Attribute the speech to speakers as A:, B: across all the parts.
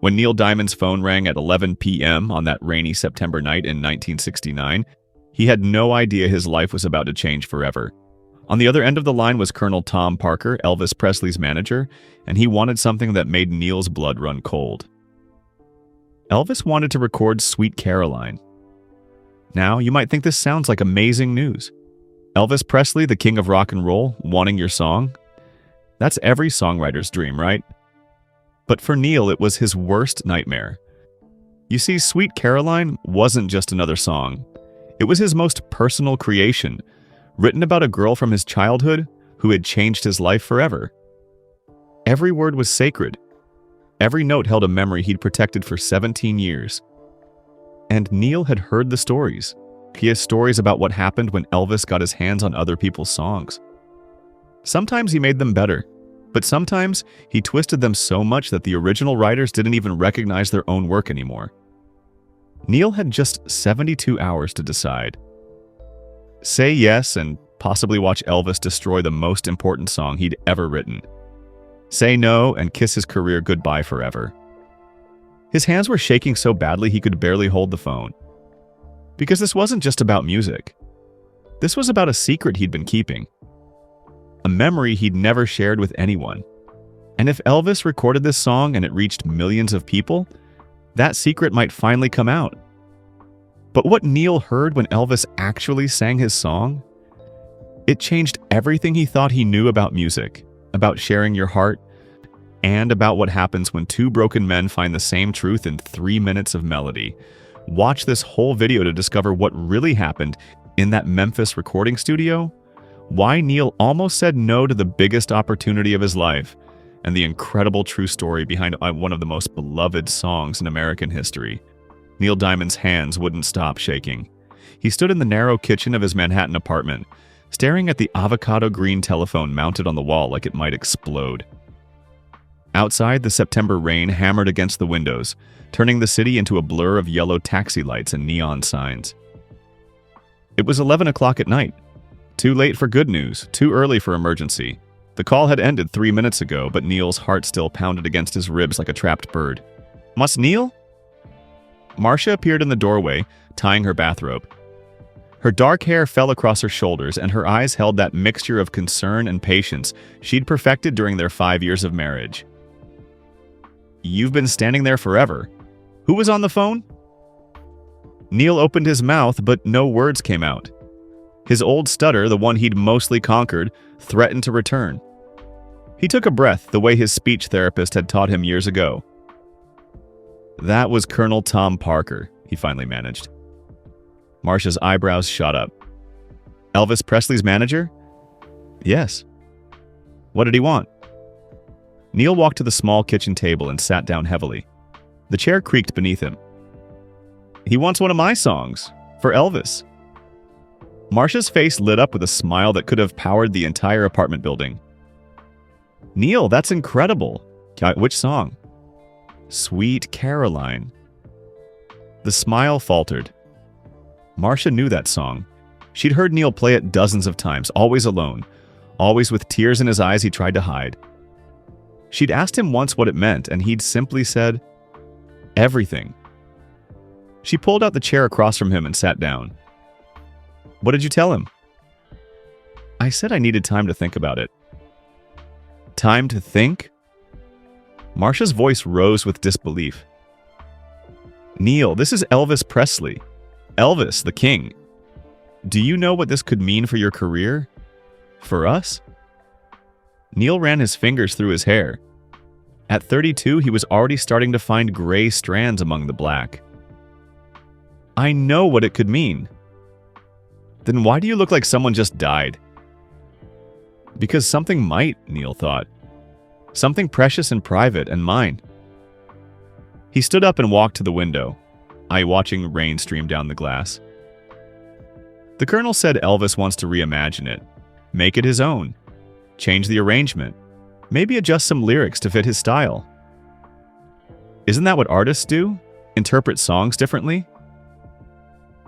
A: When Neil Diamond's phone rang at 11 p.m. on that rainy September night in 1969, he had no idea his life was about to change forever. On the other end of the line was Colonel Tom Parker, Elvis Presley's manager, and he wanted something that made Neil's blood run cold. Elvis wanted to record Sweet Caroline. Now, you might think this sounds like amazing news. Elvis Presley, the king of rock and roll, wanting your song? That's every songwriter's dream, right? But for Neil, it was his worst nightmare. You see, Sweet Caroline wasn't just another song. It was his most personal creation, written about a girl from his childhood who had changed his life forever. Every word was sacred. Every note held a memory he'd protected for 17 years. And Neil had heard the stories. He has stories about what happened when Elvis got his hands on other people's songs. Sometimes he made them better, but sometimes he twisted them so much that the original writers didn't even recognize their own work anymore. Neil had just 72 hours to decide. Say yes and possibly watch Elvis destroy the most important song he'd ever written. Say no and kiss his career goodbye forever. His hands were shaking so badly he could barely hold the phone. Because this wasn't just about music. This was about a secret he'd been keeping. A memory he'd never shared with anyone. And if Elvis recorded this song and it reached millions of people, that secret might finally come out. But what Neil heard when Elvis actually sang his song? It changed everything he thought he knew about music, about sharing your heart, and about what happens when two broken men find the same truth in 3 minutes of melody. Watch this whole video to discover what really happened in that Memphis recording studio, why Neil almost said no to the biggest opportunity of his life, and the incredible true story behind one of the most beloved songs in American history. Neil Diamond's hands wouldn't stop shaking. He stood in the narrow kitchen of his Manhattan apartment, staring at the avocado green telephone mounted on the wall like it might explode. Outside, the September rain hammered against the windows, turning the city into a blur of yellow taxi lights and neon signs. It was 11 o'clock at night. Too late for good news, too early for emergency. The call had ended 3 minutes ago, but Neil's heart still pounded against his ribs like a trapped bird. "Mas Neil?" Marcia appeared in the doorway, tying her bathrobe. Her dark hair fell across her shoulders, and her eyes held that mixture of concern and patience she'd perfected during their 5 years of marriage. "You've been standing there forever. Who was on the phone?" Neil opened his mouth, but no words came out. His old stutter, the one he'd mostly conquered, threatened to return. He took a breath the way his speech therapist had taught him years ago. "That was Colonel Tom Parker," he finally managed. Marcia's eyebrows shot up. "Elvis Presley's manager?" "Yes." "What did he want?" Neil walked to the small kitchen table and sat down heavily. The chair creaked beneath him. "He wants one of my songs, for Elvis." Marcia's face lit up with a smile that could have powered the entire apartment building. "Neil, that's incredible. Which song?" "Sweet Caroline." The smile faltered. Marcia knew that song. She'd heard Neil play it dozens of times, always alone, always with tears in his eyes he tried to hide. She'd asked him once what it meant, and he'd simply said, "Everything." She pulled out the chair across from him and sat down. "What did you tell him?" "I said I needed time to think about it." "Time to think?" Marcia's voice rose with disbelief. "Neil, this is Elvis Presley. Elvis, the king. Do you know what this could mean for your career? For us?" Neil ran his fingers through his hair. At 32, he was already starting to find gray strands among the black. "I know what it could mean." "Then why do you look like someone just died?" "Because something might," Neil thought. "Something precious and private and mine." He stood up and walked to the window, watching rain stream down the glass. The colonel said Elvis wants to reimagine it, make it his own, change the arrangement, maybe adjust some lyrics to fit his style. Isn't that what artists do? Interpret songs differently?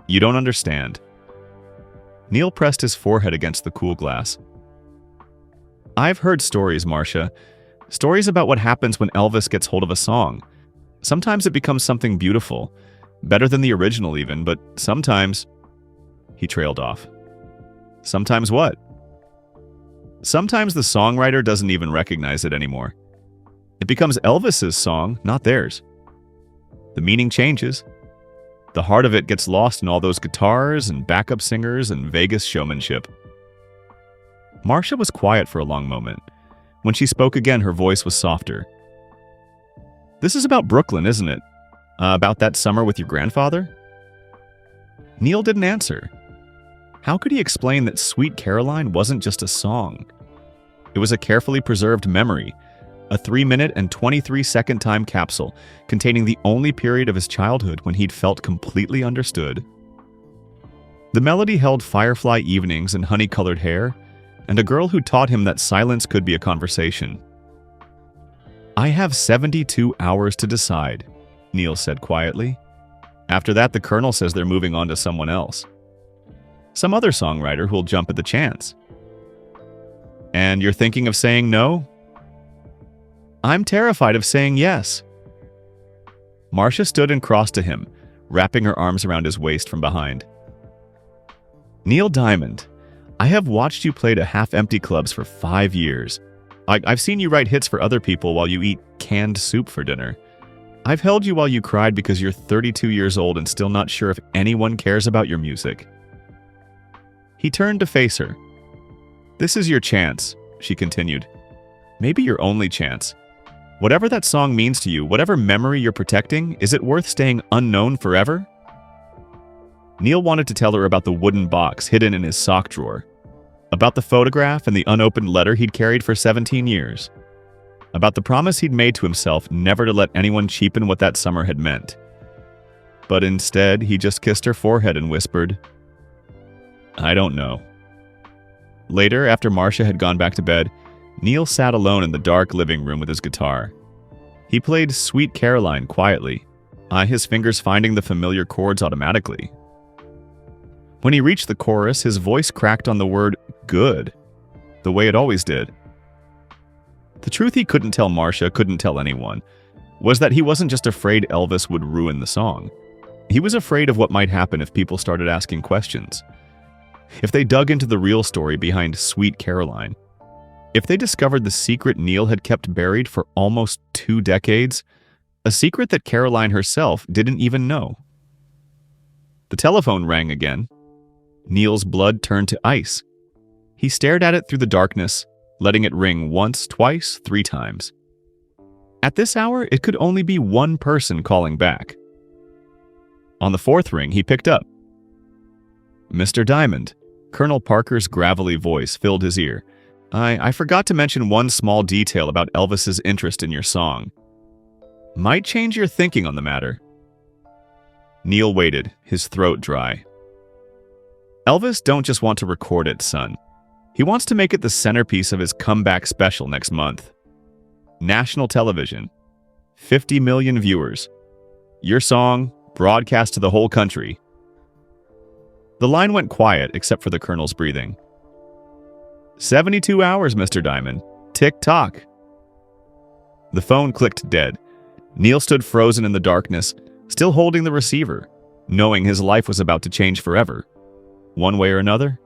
A: You don't understand. Neil pressed his forehead against the cool glass. I've heard stories, Marcia. Stories about what happens when Elvis gets hold of a song. Sometimes it becomes something beautiful, better than the original even, but sometimes..." He trailed off. "Sometimes what?" "Sometimes the songwriter doesn't even recognize it anymore. It becomes Elvis's song, not theirs. The meaning changes. The heart of it gets lost in all those guitars and backup singers and Vegas showmanship." Marcia was quiet for a long moment. When she spoke again, her voice was softer. "This is about Brooklyn, isn't it? About that summer with your grandfather?" Neil didn't answer. How could he explain that Sweet Caroline wasn't just a song? It was a carefully preserved memory, a 3-minute and 23-second time capsule containing the only period of his childhood when he'd felt completely understood. The melody held firefly evenings and honey-colored hair, and a girl who taught him that silence could be a conversation. "I have 72 hours to decide," Neil said quietly. "After that, the Colonel says they're moving on to someone else. Some other songwriter who'll jump at the chance." "And you're thinking of saying no?" "I'm terrified of saying yes." Marcia stood and crossed to him, wrapping her arms around his waist from behind. "Neil Diamond, I have watched you play to half-empty clubs for 5 years. I've seen you write hits for other people while you eat canned soup for dinner. I've held you while you cried because you're 32 years old and still not sure if anyone cares about your music." He turned to face her. "This is your chance," she continued. "Maybe your only chance. Whatever that song means to you, whatever memory you're protecting, is it worth staying unknown forever?" Neil wanted to tell her about the wooden box hidden in his sock drawer, about the photograph and the unopened letter he'd carried for 17 years, about the promise he'd made to himself never to let anyone cheapen what that summer had meant. But instead, he just kissed her forehead and whispered, "I don't know." Later, after Marcia had gone back to bed, Neil sat alone in the dark living room with his guitar. He played Sweet Caroline quietly, his fingers finding the familiar chords automatically. When he reached the chorus, his voice cracked on the word "good," the way it always did. The truth he couldn't tell Marcia, couldn't tell anyone, was that he wasn't just afraid Elvis would ruin the song. He was afraid of what might happen if people started asking questions. If they dug into the real story behind Sweet Caroline. If they discovered the secret Neil had kept buried for almost 2 decades, a secret that Caroline herself didn't even know. The telephone rang again. Neil's blood turned to ice. He stared at it through the darkness, letting it ring once, twice, 3 times. At this hour, it could only be one person calling back. On the 4th ring, he picked up. "Mr. Diamond," Colonel Parker's gravelly voice filled his ear. I forgot to mention one small detail about Elvis's interest in your song. Might change your thinking on the matter." Neil waited, his throat dry. "Elvis don't just want to record it, son. He wants to make it the centerpiece of his comeback special next month. National television. 50 million viewers. Your song, broadcast to the whole country." The line went quiet except for the Colonel's breathing. 72 hours, Mr. Diamond. Tick-tock." The phone clicked dead. Neil stood frozen in the darkness, still holding the receiver, knowing his life was about to change forever. One way or another.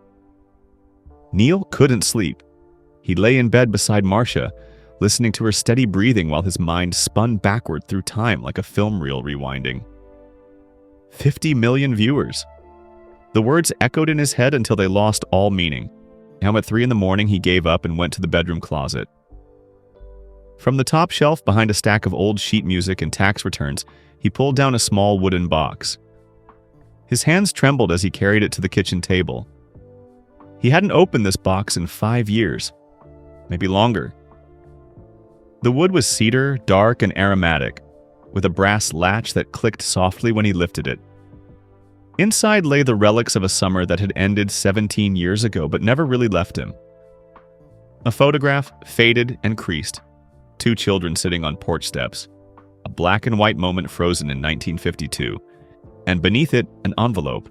A: Neil couldn't sleep. He lay in bed beside Marcia, listening to her steady breathing while his mind spun backward through time like a film reel rewinding. 50 million viewers. The words echoed in his head until they lost all meaning. Now at 3 a.m, he gave up and went to the bedroom closet. From the top shelf behind a stack of old sheet music and tax returns, he pulled down a small wooden box. His hands trembled as he carried it to the kitchen table. He hadn't opened this box in 5 years, maybe longer. The wood was cedar, dark and aromatic, with a brass latch that clicked softly when he lifted it. Inside lay the relics of a summer that had ended 17 years ago but never really left him. A photograph, faded and creased. 2 children sitting on porch steps. A black and white moment frozen in 1952. And beneath it, an envelope.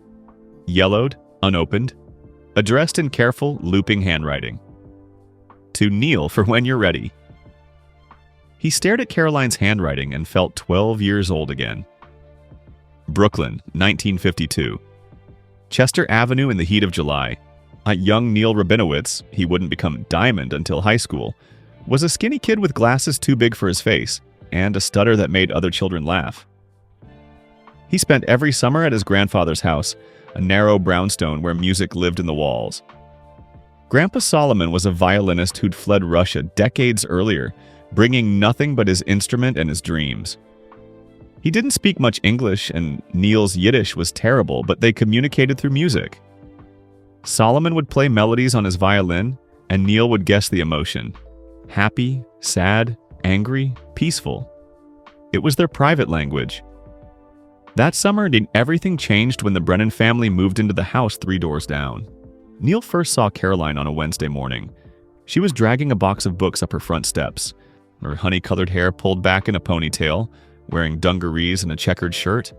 A: Yellowed, unopened, addressed in careful, looping handwriting. "To Neil for when you're ready." He stared at Caroline's handwriting and felt 12 years old again. Brooklyn, 1952. Chester Avenue in the heat of July. A young Neil Rabinowitz, he wouldn't become Diamond until high school, was a skinny kid with glasses too big for his face and a stutter that made other children laugh. He spent every summer at his grandfather's house, a narrow brownstone where music lived in the walls. Grandpa Solomon was a violinist who'd fled Russia decades earlier, bringing nothing but his instrument and his dreams. He didn't speak much English, and Neil's Yiddish was terrible, but they communicated through music. Solomon would play melodies on his violin, and Neil would guess the emotion. Happy, sad, angry, peaceful. It was their private language. That summer, everything changed when the Brennan family moved into the house 3 doors down. Neil first saw Caroline on a Wednesday morning. She was dragging a box of books up her front steps, her honey-colored hair pulled back in a ponytail, wearing dungarees and a checkered shirt.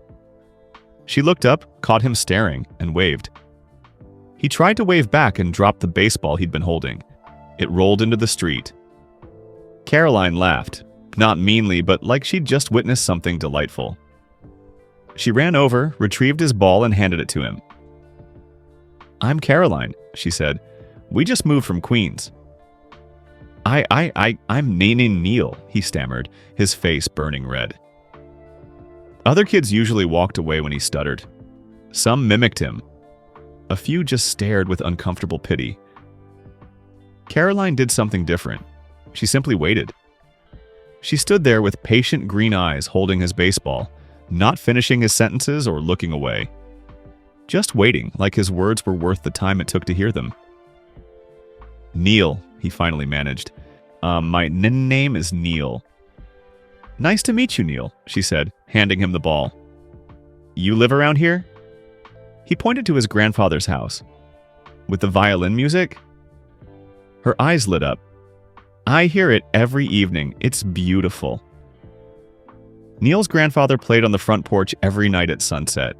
A: She looked up, caught him staring, and waved. He tried to wave back and dropped the baseball he'd been holding. It rolled into the street. Caroline laughed, not meanly, but like she'd just witnessed something delightful. She ran over, retrieved his ball, and handed it to him. "I'm Caroline," she said. "We just moved from Queens." I'm Neil, he stammered, his face burning red. Other kids usually walked away when he stuttered. Some mimicked him. A few just stared with uncomfortable pity. Caroline did something different. She simply waited. She stood there with patient green eyes holding his baseball, not finishing his sentences or looking away. Just waiting, like his words were worth the time it took to hear them. "Neil," he finally managed. My name is Neil." "Nice to meet you, Neil," she said, handing him the ball. "You live around here?" He pointed to his grandfather's house. "With the violin music?" Her eyes lit up. "I hear it every evening. It's beautiful." Neil's grandfather played on the front porch every night at sunset,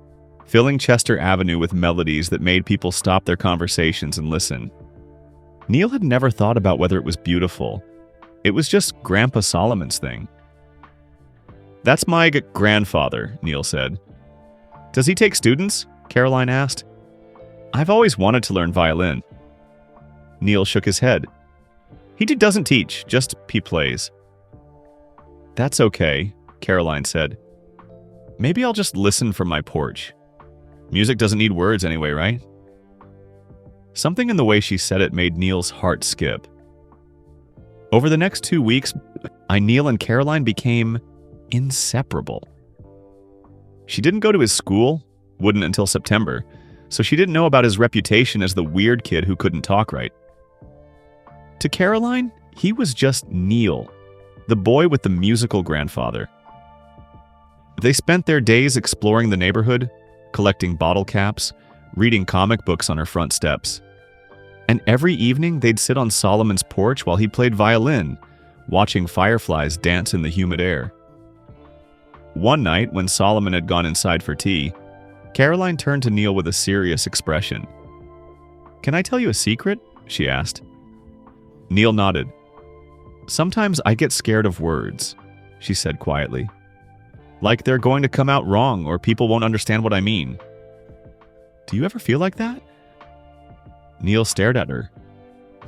A: filling Chester Avenue with melodies that made people stop their conversations and listen. Neil had never thought about whether it was beautiful. It was just Grandpa Solomon's thing. "That's my grandfather," Neil said. "Does he take students?" Caroline asked. "I've always wanted to learn violin." Neil shook his head. "He doesn't teach, just he plays." "That's okay," Caroline said. "Maybe I'll just listen from my porch. Music doesn't need words anyway, right?" Something in the way she said it made Neil's heart skip. Over the next 2 weeks, Neil and Caroline became inseparable. She didn't go to his school, wouldn't until September, so she didn't know about his reputation as the weird kid who couldn't talk right. To Caroline, he was just Neil, the boy with the musical grandfather. They spent their days exploring the neighborhood, collecting bottle caps, reading comic books on her front steps. And every evening they'd sit on Solomon's porch while he played violin, watching fireflies dance in the humid air. One night, when Solomon had gone inside for tea, Caroline turned to Neil with a serious expression. "Can I tell you a secret?" she asked. Neil nodded. "Sometimes I get scared of words," she said quietly. "Like they're going to come out wrong or people won't understand what I mean." "Do you ever feel like that?" Neil stared at her.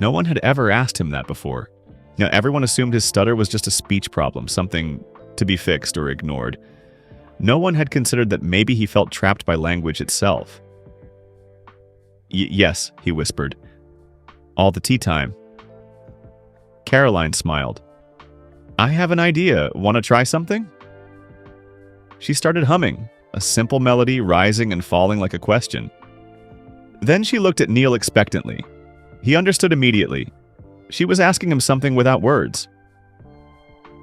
A: No one had ever asked him that before. Now, everyone assumed his stutter was just a speech problem, something to be fixed or ignored. No one had considered that maybe he felt trapped by language itself. Yes, he whispered. "All the tea time." Caroline smiled. "I have an idea. Want to try something?" She started humming, a simple melody rising and falling like a question. Then she looked at Neil expectantly. He understood immediately. She was asking him something without words.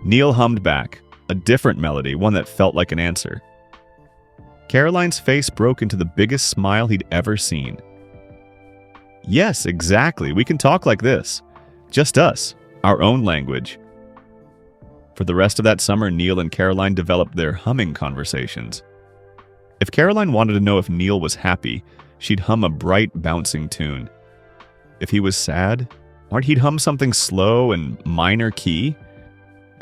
A: Neil hummed back, a different melody, one that felt like an answer. Caroline's face broke into the biggest smile he'd ever seen. "Yes, exactly. We can talk like this. Just us, our own language." For the rest of that summer, Neil and Caroline developed their humming conversations. If Caroline wanted to know if Neil was happy, she'd hum a bright, bouncing tune. If he was sad, he'd hum something slow and minor key.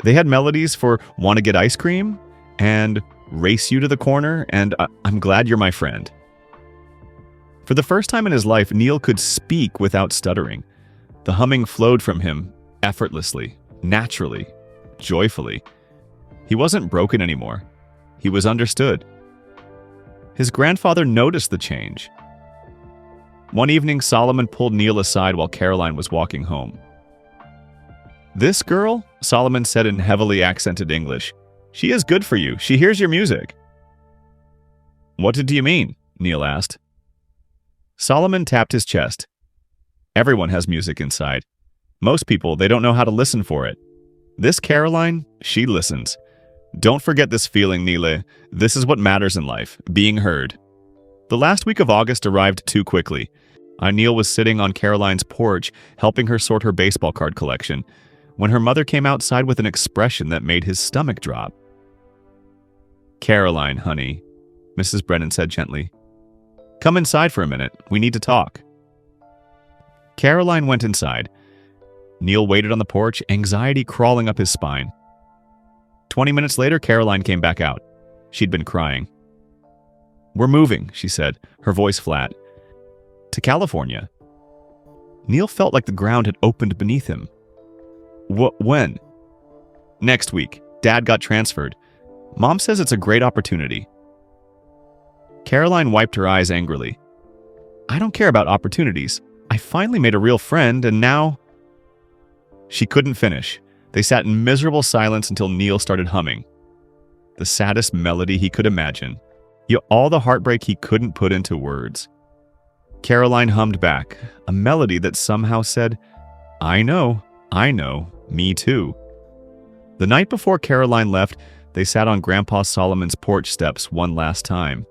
A: They had melodies for "Want to Get Ice Cream" and "Race You to the Corner" and "I'm Glad You're My Friend." For the first time in his life, Neil could speak without stuttering. The humming flowed from him effortlessly, naturally, joyfully. He wasn't broken anymore. He was understood. His grandfather noticed the change. One evening, Solomon pulled Neil aside while Caroline was walking home. "This girl," Solomon said in heavily accented English, "she is good for you. She hears your music." "What do you mean?" Neil asked. Solomon tapped his chest. "Everyone has music inside. Most people, they don't know how to listen for it. This Caroline, she listens. Don't forget this feeling, Neil. This is what matters in life, being heard." The last week of August arrived too quickly. Neil was sitting on Caroline's porch, helping her sort her baseball card collection, when her mother came outside with an expression that made his stomach drop. "Caroline, honey," Mrs. Brennan said gently. "Come inside for a minute. We need to talk." Caroline went inside. Neil waited on the porch, anxiety crawling up his spine. 20 minutes later, Caroline came back out. She'd been crying. "We're moving," she said, her voice flat. "To California." Neil felt like the ground had opened beneath him. When?" "Next week. Dad got transferred. Mom says it's a great opportunity." Caroline wiped her eyes angrily. "I don't care about opportunities. I finally made a real friend, and now—" She couldn't finish. They sat in miserable silence until Neil started humming. The saddest melody he could imagine. Yet all the heartbreak he couldn't put into words. Caroline hummed back, a melody that somehow said, I know, me too." The night before Caroline left, they sat on Grandpa Solomon's porch steps one last time.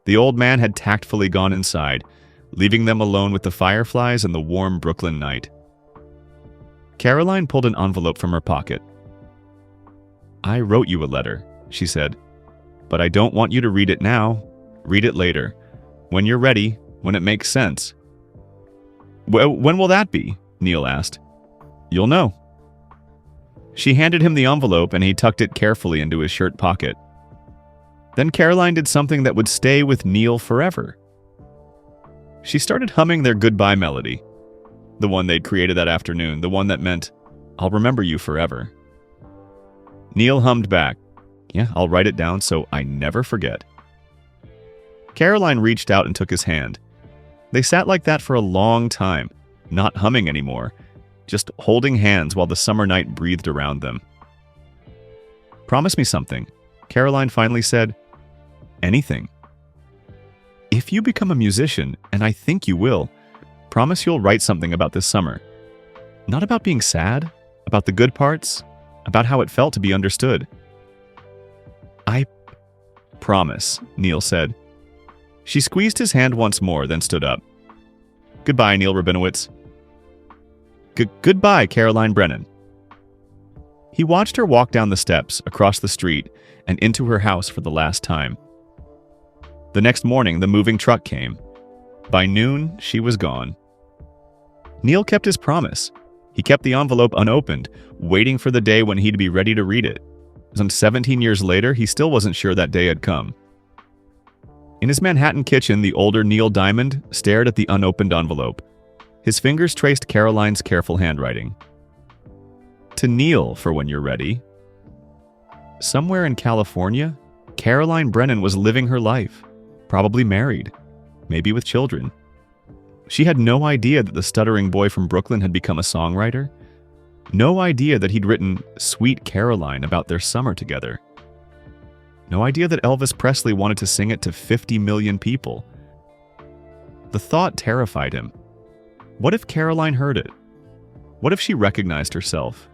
A: The old man had tactfully gone inside, leaving them alone with the fireflies and the warm Brooklyn night. Caroline pulled an envelope from her pocket. "I wrote you a letter," she said, "but I don't want you to read it now. Read it later. When you're ready, when it makes sense." When will that be?" Neil asked. "You'll know." She handed him the envelope and he tucked it carefully into his shirt pocket. Then Caroline did something that would stay with Neil forever. She started humming their goodbye melody, the one they'd created that afternoon, the one that meant, "I'll remember you forever." Neil hummed back, "Yeah, I'll write it down so I never forget." Caroline reached out and took his hand. They sat like that for a long time, not humming anymore, just holding hands while the summer night breathed around them. "Promise me something," Caroline finally said. "Anything. If you become a musician, and I think you will, promise you'll write something about this summer. Not about being sad, about the good parts, about how it felt to be understood." "I promise," Neil said. She squeezed his hand once more, then stood up. "Goodbye, Neil Rabinowitz." Goodbye, Caroline Brennan." He watched her walk down the steps, across the street, and into her house for the last time. The next morning, the moving truck came. By noon, she was gone. Neil kept his promise. He kept the envelope unopened, waiting for the day when he'd be ready to read it. Some 17 years later, he still wasn't sure that day had come. In his Manhattan kitchen, the older Neil Diamond stared at the unopened envelope. His fingers traced Caroline's careful handwriting. "To Neil for when you're ready." Somewhere in California, Caroline Brennan was living her life, probably married, maybe with children. She had no idea that the stuttering boy from Brooklyn had become a songwriter. No idea that he'd written Sweet Caroline about their summer together. No idea that Elvis Presley wanted to sing it to 50 million people. The thought terrified him. What if Caroline heard it? What if she recognized herself?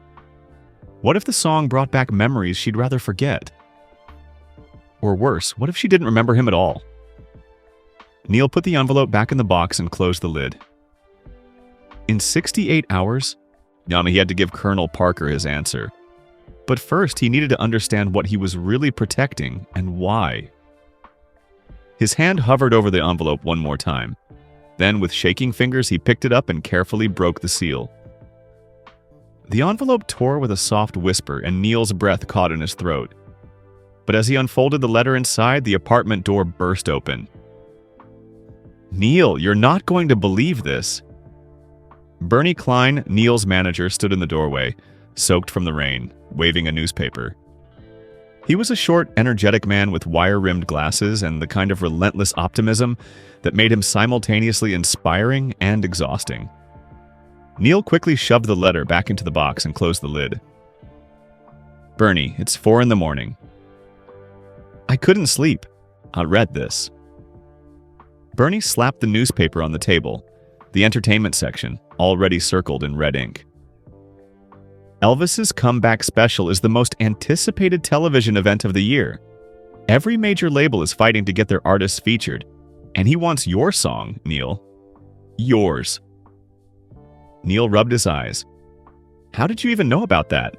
A: What if the song brought back memories she'd rather forget? Or worse, what if she didn't remember him at all? Neil put the envelope back in the box and closed the lid. In 68 hours, he had to give Colonel Parker his answer. But first, he needed to understand what he was really protecting and why. His hand hovered over the envelope one more time. Then, with shaking fingers, he picked it up and carefully broke the seal. The envelope tore with a soft whisper, and Neil's breath caught in his throat. But as he unfolded the letter inside, the apartment door burst open. "Neil, you're not going to believe this." Bernie Klein, Neil's manager, stood in the doorway, soaked from the rain, waving a newspaper. He was a short, energetic man with wire-rimmed glasses and the kind of relentless optimism that made him simultaneously inspiring and exhausting. Neil quickly shoved the letter back into the box and closed the lid. "Bernie, it's 4 in the morning. I couldn't sleep. I read this." Bernie slapped the newspaper on the table, the entertainment section, already circled in red ink. Elvis's comeback special is the most anticipated television event of the year. Every major label is fighting to get their artists featured, and he wants your song, Neil. Yours. Neil rubbed his eyes. "How did you even know about that?"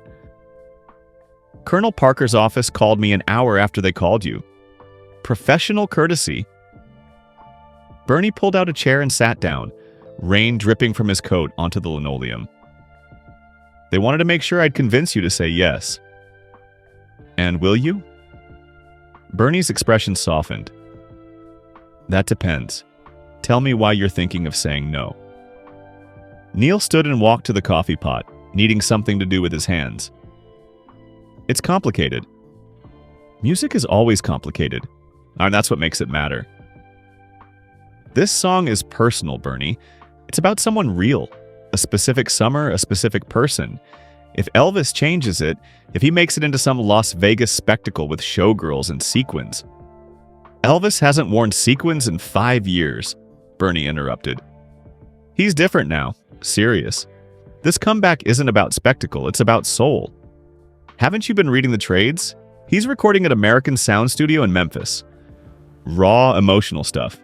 A: "Colonel Parker's office called me an hour after they called you. Professional courtesy." Bernie pulled out a chair and sat down, rain dripping from his coat onto the linoleum. "They wanted to make sure I'd convince you to say yes." "And will you?" Bernie's expression softened. "That depends. Tell me why you're thinking of saying no." Neil stood and walked to the coffee pot, needing something to do with his hands. "It's complicated. Music is always complicated, and that's what makes it matter. This song is personal, Bernie. It's about someone real, a specific summer, a specific person. If Elvis changes it, if he makes it into some Las Vegas spectacle with showgirls and sequins." "Elvis hasn't worn sequins in 5 years, Bernie interrupted. "He's different now, serious. This comeback isn't about spectacle, it's about soul. Haven't you been reading the trades? He's recording at American Sound Studio in Memphis. Raw, emotional stuff.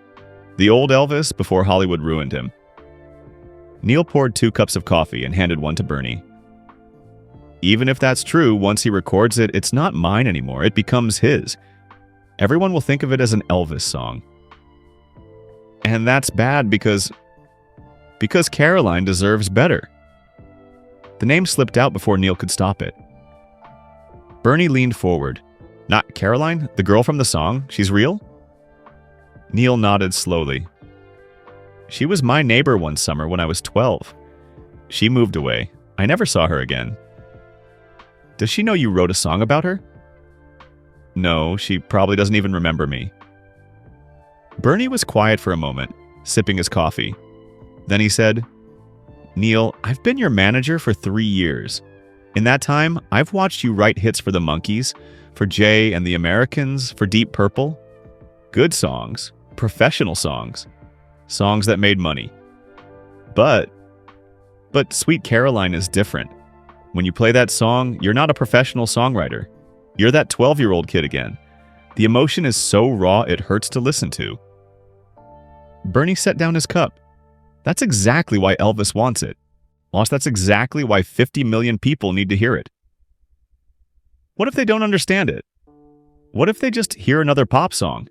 A: The old Elvis before Hollywood ruined him." Neil poured 2 cups of coffee and handed one to Bernie. "Even if that's true, once he records it, it's not mine anymore. It becomes his. Everyone will think of it as an Elvis song. And that's bad because Caroline deserves better." The name slipped out before Neil could stop it. Bernie leaned forward. "Not Caroline? The girl from the song? She's real?" Neil nodded slowly. "She was my neighbor one summer when I was 12. She moved away. I never saw her again." "Does she know you wrote a song about her?" "No, she probably doesn't even remember me." Bernie was quiet for a moment, sipping his coffee. Then he said, "Neil, I've been your manager for 3 years. In that time, I've watched you write hits for the Monkees, for Jay and the Americans, for Deep Purple. Good songs, professional songs, songs that made money. But Sweet Caroline is different. When you play that song, you're not a professional songwriter. You're that 12-year-old kid again. The emotion is so raw it hurts to listen to." Bernie set down his cup. "That's exactly why Elvis wants it. Plus, that's exactly why 50 million people need to hear it. What if they don't understand it? What if they just hear another pop song?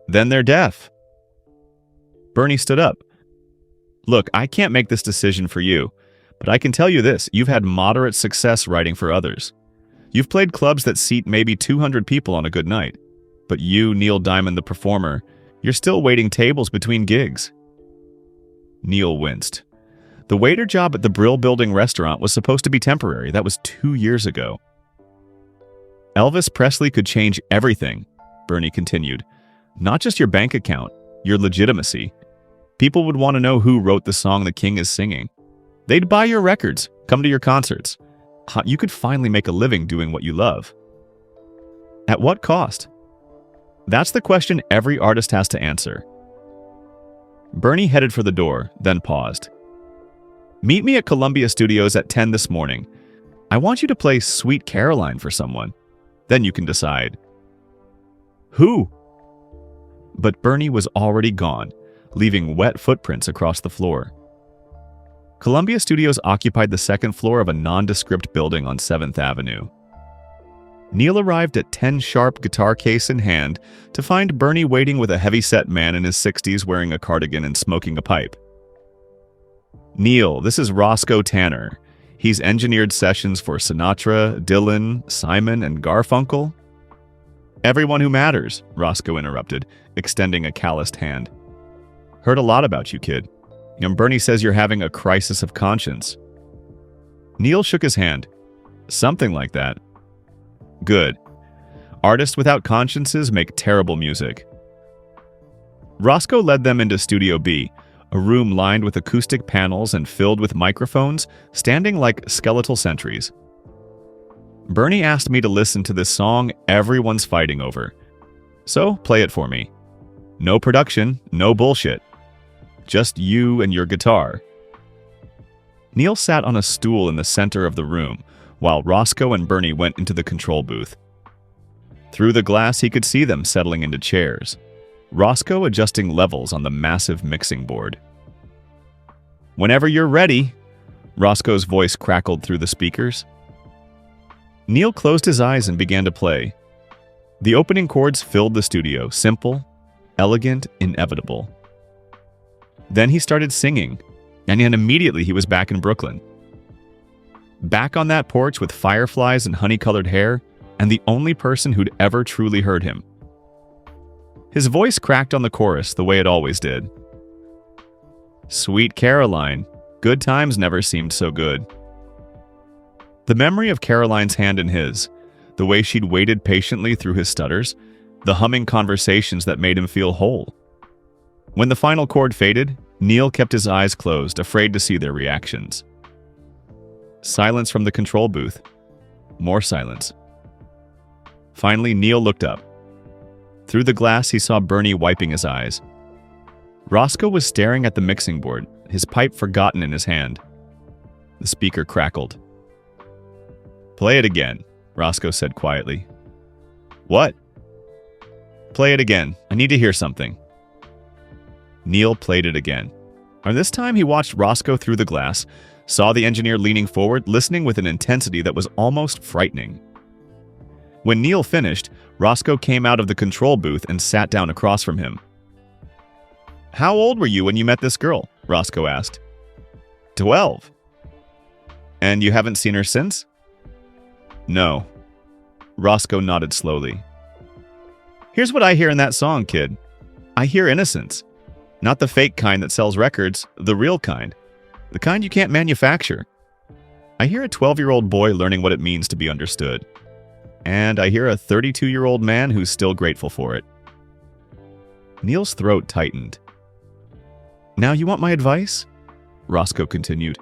A: Then they're deaf." Bernie stood up. "Look, I can't make this decision for you, but I can tell you this, you've had moderate success writing for others. You've played clubs that seat maybe 200 people on a good night. But you, Neil Diamond the performer, you're still waiting tables between gigs." Neil winced. The waiter job at the Brill Building restaurant was supposed to be temporary. That was 2 years ago. "Elvis Presley could change everything," Bernie continued. "Not just your bank account, your legitimacy. People would want to know who wrote the song the king is singing. They'd buy your records, come to your concerts. You could finally make a living doing what you love. At what cost? That's the question every artist has to answer." Bernie headed for the door, then paused. "Meet me at Columbia Studios at 10 this morning. I want you to play Sweet Caroline for someone. Then you can decide." "Who?" But Bernie was already gone, leaving wet footprints across the floor. Columbia Studios occupied the 2nd floor of a nondescript building on 7th Avenue. Neil arrived at 10 sharp, guitar case in hand, to find Bernie waiting with a heavy-set man in his 60s wearing a cardigan and smoking a pipe. "Neil, this is Roscoe Tanner. He's engineered sessions for Sinatra, Dylan, Simon, and Garfunkel. Everyone who matters, Roscoe interrupted, extending a calloused hand. Heard a lot about you, kid. Bernie says you're having a crisis of conscience. Neil shook his hand. Something like that. Good. Artists without consciences make terrible music. Roscoe led them into Studio B, a room lined with acoustic panels and filled with microphones, standing like skeletal sentries. Bernie asked me to listen to this song everyone's fighting over. So, play it for me. No production, no bullshit. Just you and your guitar. Neil sat on a stool in the center of the room, while Roscoe and Bernie went into the control booth. Through the glass, he could see them settling into chairs, Roscoe adjusting levels on the massive mixing board. Whenever you're ready, Roscoe's voice crackled through the speakers. Neil closed his eyes and began to play. The opening chords filled the studio, simple, elegant, inevitable. Then he started singing, and then immediately he was back in Brooklyn. Back on that porch with fireflies and honey-colored hair, and the only person who'd ever truly heard him. His voice cracked on the chorus the way it always did. Sweet Caroline, good times never seemed so good. The memory of Caroline's hand in his, the way she'd waited patiently through his stutters, the humming conversations that made him feel whole. When the final chord faded, Neil kept his eyes closed, afraid to see their reactions. Silence from the control booth. More silence. Finally, Neil looked up. Through the glass, he saw Bernie wiping his eyes. Roscoe was staring at the mixing board, his pipe forgotten in his hand. The speaker crackled. Play it again, Roscoe said quietly. What? Play it again. I need to hear something. Neil played it again. And this time he watched Roscoe through the glass, saw the engineer leaning forward, listening with an intensity that was almost frightening. When Neil finished, Roscoe came out of the control booth and sat down across from him. How old were you when you met this girl? Roscoe asked. 12. And you haven't seen her since? No. Roscoe nodded slowly. Here's what I hear in that song, kid. I hear innocence. Not the fake kind that sells records, the real kind. The kind you can't manufacture. I hear a 12-year-old boy learning what it means to be understood. And I hear a 32-year-old man who's still grateful for it. Neil's throat tightened. Now you want my advice? Roscoe continued.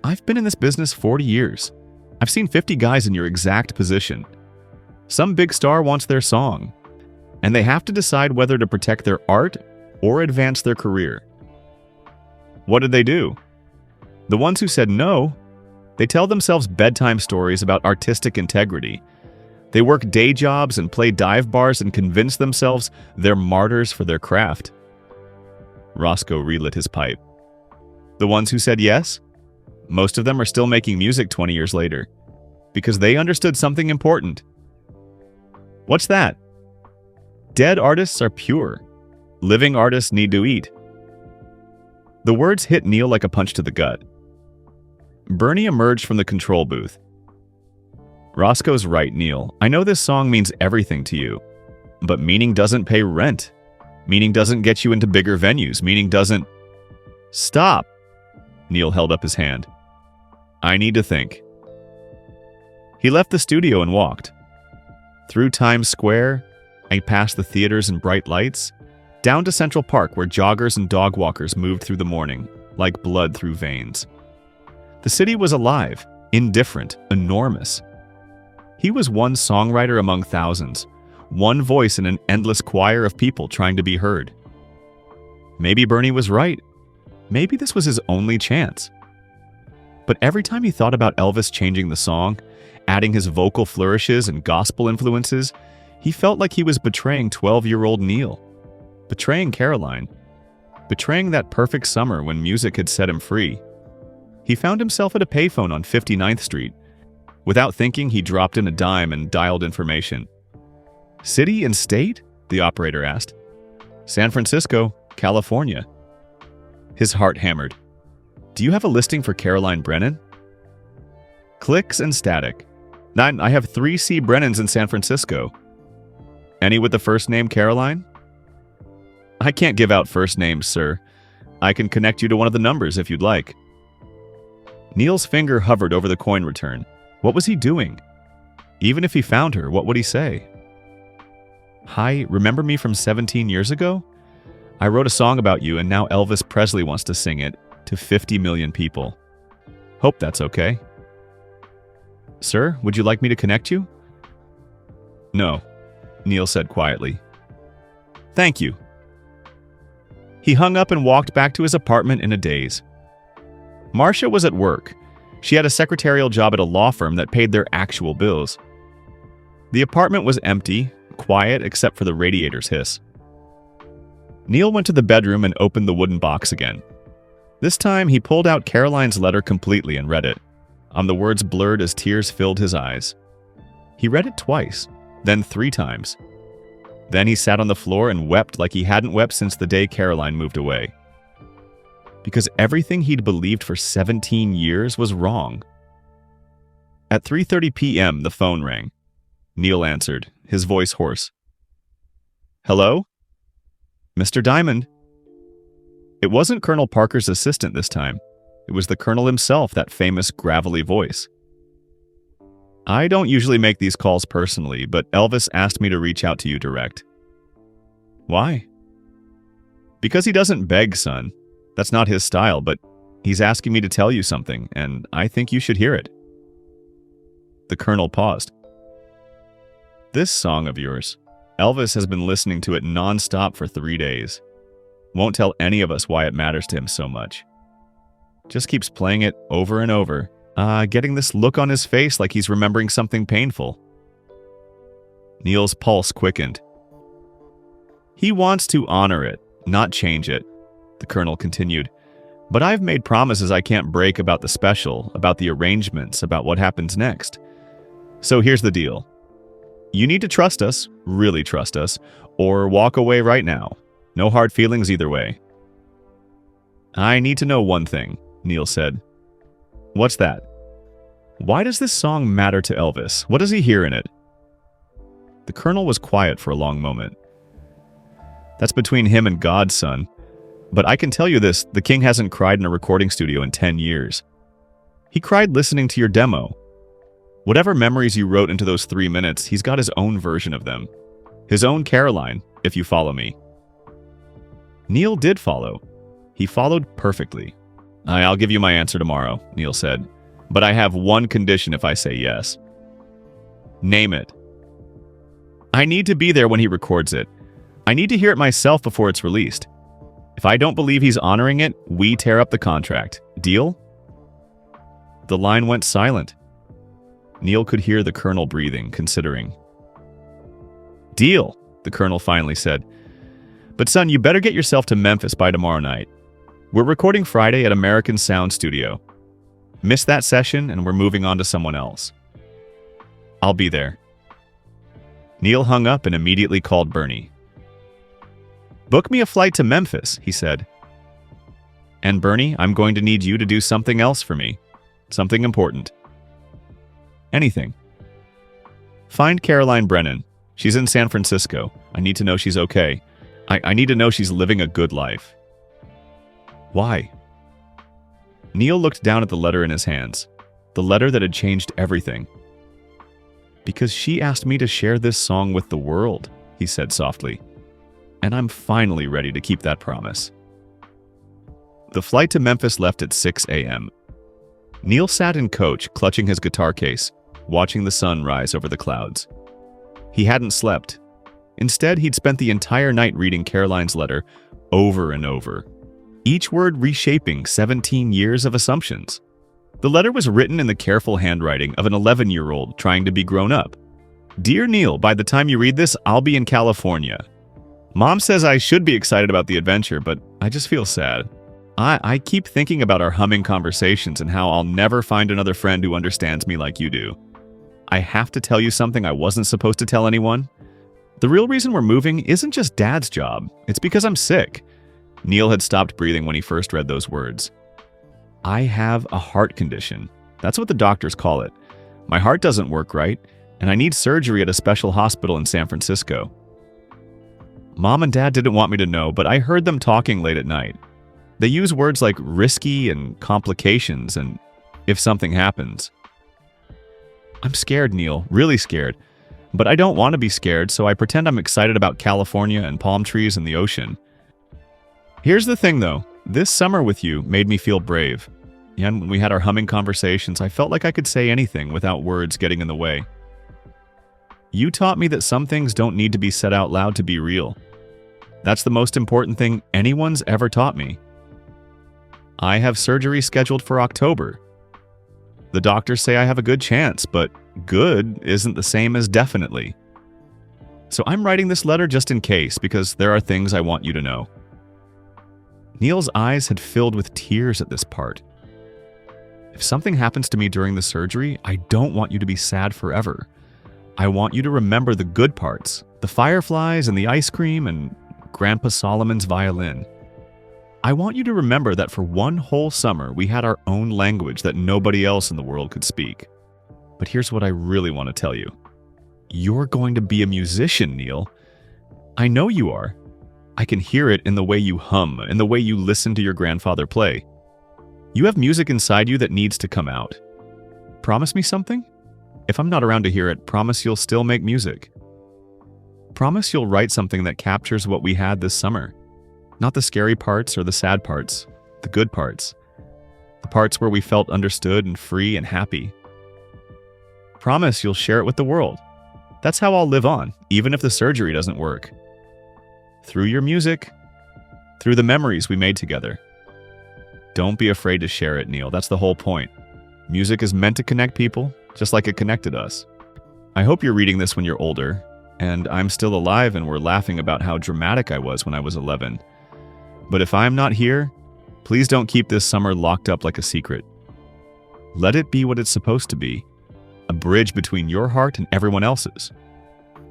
A: I've been in this business 40 years. I've seen 50 guys in your exact position. Some big star wants their song, and they have to decide whether to protect their art or advance their career. What did they do? The ones who said no, they tell themselves bedtime stories about artistic integrity. They work day jobs and play dive bars and convince themselves they're martyrs for their craft. Roscoe relit his pipe. The ones who said yes? Most of them are still making music 20 years later, because they understood something important. What's that? Dead artists are pure. Living artists need to eat. The words hit Neil like a punch to the gut. Bernie emerged from the control booth. Roscoe's right, Neil. I know this song means everything to you, but meaning doesn't pay rent. Meaning doesn't get you into bigger venues. Meaning doesn't... Stop! Neil held up his hand. I need to think. He left the studio and walked. Through Times Square, and past the theaters and bright lights, down to Central Park where joggers and dog walkers moved through the morning, like blood through veins. The city was alive, indifferent, enormous. He was one songwriter among thousands, one voice in an endless choir of people trying to be heard. Maybe Bernie was right. Maybe this was his only chance. But every time he thought about Elvis changing the song, adding his vocal flourishes and gospel influences, he felt like he was betraying 12-year-old Neil. Betraying Caroline. Betraying that perfect summer when music had set him free. He found himself at a payphone on 59th Street. Without thinking, he dropped in a dime and dialed information. City and state? The operator asked. San Francisco, California. His heart hammered. Do you have a listing for Caroline Brennan? Clicks and static. I have 3 C. Brennans in San Francisco. Any with the first name Caroline? I can't give out first names, sir. I can connect you to one of the numbers if you'd like. Neil's finger hovered over the coin return. What was he doing? Even if he found her, what would he say? Hi, remember me from 17 years ago? I wrote a song about you and now Elvis Presley wants to sing it to 50 million people. Hope that's okay. Sir, would you like me to connect you? No, Neil said quietly. Thank you. He hung up and walked back to his apartment in a daze. Marcia was at work. She had a secretarial job at a law firm that paid their actual bills. The apartment was empty, quiet except for the radiator's hiss. Neil went to the bedroom and opened the wooden box again. This time, he pulled out Caroline's letter completely and read it. The words blurred as tears filled his eyes. He read it twice, then 3 times. Then he sat on the floor and wept like he hadn't wept since the day Caroline moved away. Because everything he'd believed for 17 years was wrong. At 3:30 p.m., the phone rang. Neil answered, his voice hoarse. Hello? Mr. Diamond. It wasn't Colonel Parker's assistant this time. It was the Colonel himself, that famous gravelly voice. I don't usually make these calls personally, but Elvis asked me to reach out to you direct. Why? Because he doesn't beg, son. That's not his style, but he's asking me to tell you something, and I think you should hear it. The Colonel paused. This song of yours, Elvis has been listening to it non-stop for 3 days. Won't tell any of us why it matters to him so much. Just keeps playing it over and over, getting this look on his face like he's remembering something painful. Neil's pulse quickened. He wants to honor it, not change it, the Colonel continued. But I've made promises I can't break about the special, about the arrangements, about what happens next. So here's the deal. You need to trust us, really trust us, or walk away right now. No hard feelings either way. I need to know one thing, Neil said. What's that? Why does this song matter to Elvis? What does he hear in it? The Colonel was quiet for a long moment. That's between him and God, son. But I can tell you this, the king hasn't cried in a recording studio in 10 years. He cried listening to your demo. Whatever memories you wrote into those 3 minutes, he's got his own version of them. His own Caroline, if you follow me. Neil did follow. He followed perfectly. I'll give you my answer tomorrow, Neil said. But I have one condition if I say yes. Name it. I need to be there when he records it. I need to hear it myself before it's released. If I don't believe he's honoring it, we tear up the contract. Deal? The line went silent. Neil could hear the Colonel breathing, considering. Deal, the Colonel finally said. But son, you better get yourself to Memphis by tomorrow night. We're recording Friday at American Sound Studio. Miss that session and we're moving on to someone else. I'll be there. Neil hung up and immediately called Bernie. Book me a flight to Memphis, he said. And Bernie, I'm going to need you to do something else for me. Something important. Anything. Find Caroline Brennan. She's in San Francisco. I need to know she's okay. I need to know she's living a good life. Why? Neil looked down at the letter in his hands. The letter that had changed everything. Because she asked me to share this song with the world, he said softly. And I'm finally ready to keep that promise. The flight to Memphis left at 6 a.m. Neil sat in coach, clutching his guitar case, watching the sun rise over the clouds. He hadn't slept. Instead, he'd spent the entire night reading Caroline's letter over and over, each word reshaping 17 years of assumptions. The letter was written in the careful handwriting of an 11-year-old trying to be grown up. Dear Neil, by the time you read this, I'll be in California. Mom says I should be excited about the adventure, but I just feel sad. I keep thinking about our humming conversations and how I'll never find another friend who understands me like you do. I have to tell you something I wasn't supposed to tell anyone. The real reason we're moving isn't just Dad's job. It's because I'm sick. Neil had stopped breathing when he first read those words. I have a heart condition. That's what the doctors call it. My heart doesn't work right, and I need surgery at a special hospital in San Francisco. Mom and Dad didn't want me to know, but I heard them talking late at night. They use words like risky and complications and if something happens. I'm scared, Neil, really scared. But I don't want to be scared, so I pretend I'm excited about California and palm trees and the ocean. Here's the thing, though. This summer with you made me feel brave. And when we had our humming conversations, I felt like I could say anything without words getting in the way. You taught me that some things don't need to be said out loud to be real. That's the most important thing anyone's ever taught me. I have surgery scheduled for October. The doctors say I have a good chance, but good isn't the same as definitely. So I'm writing this letter just in case, because there are things I want you to know. Neil's eyes had filled with tears at this part. If something happens to me during the surgery, I don't want you to be sad forever. I want you to remember the good parts, the fireflies and the ice cream and Grandpa Solomon's violin. I want you to remember that for one whole summer, we had our own language that nobody else in the world could speak. But here's what I really want to tell you. You're going to be a musician, Neil. I know you are. I can hear it in the way you hum, in the way you listen to your grandfather play. You have music inside you that needs to come out. Promise me something? If I'm not around to hear it, promise you'll still make music. Promise you'll write something that captures what we had this summer. Not the scary parts or the sad parts, the good parts. The parts where we felt understood and free and happy. Promise you'll share it with the world. That's how I'll live on, even if the surgery doesn't work. Through your music, through the memories we made together. Don't be afraid to share it, Neil. That's the whole point. Music is meant to connect people, just like it connected us. I hope you're reading this when you're older, and I'm still alive and we're laughing about how dramatic I was when I was 11. But if I'm not here, please don't keep this summer locked up like a secret. Let it be what it's supposed to be, a bridge between your heart and everyone else's.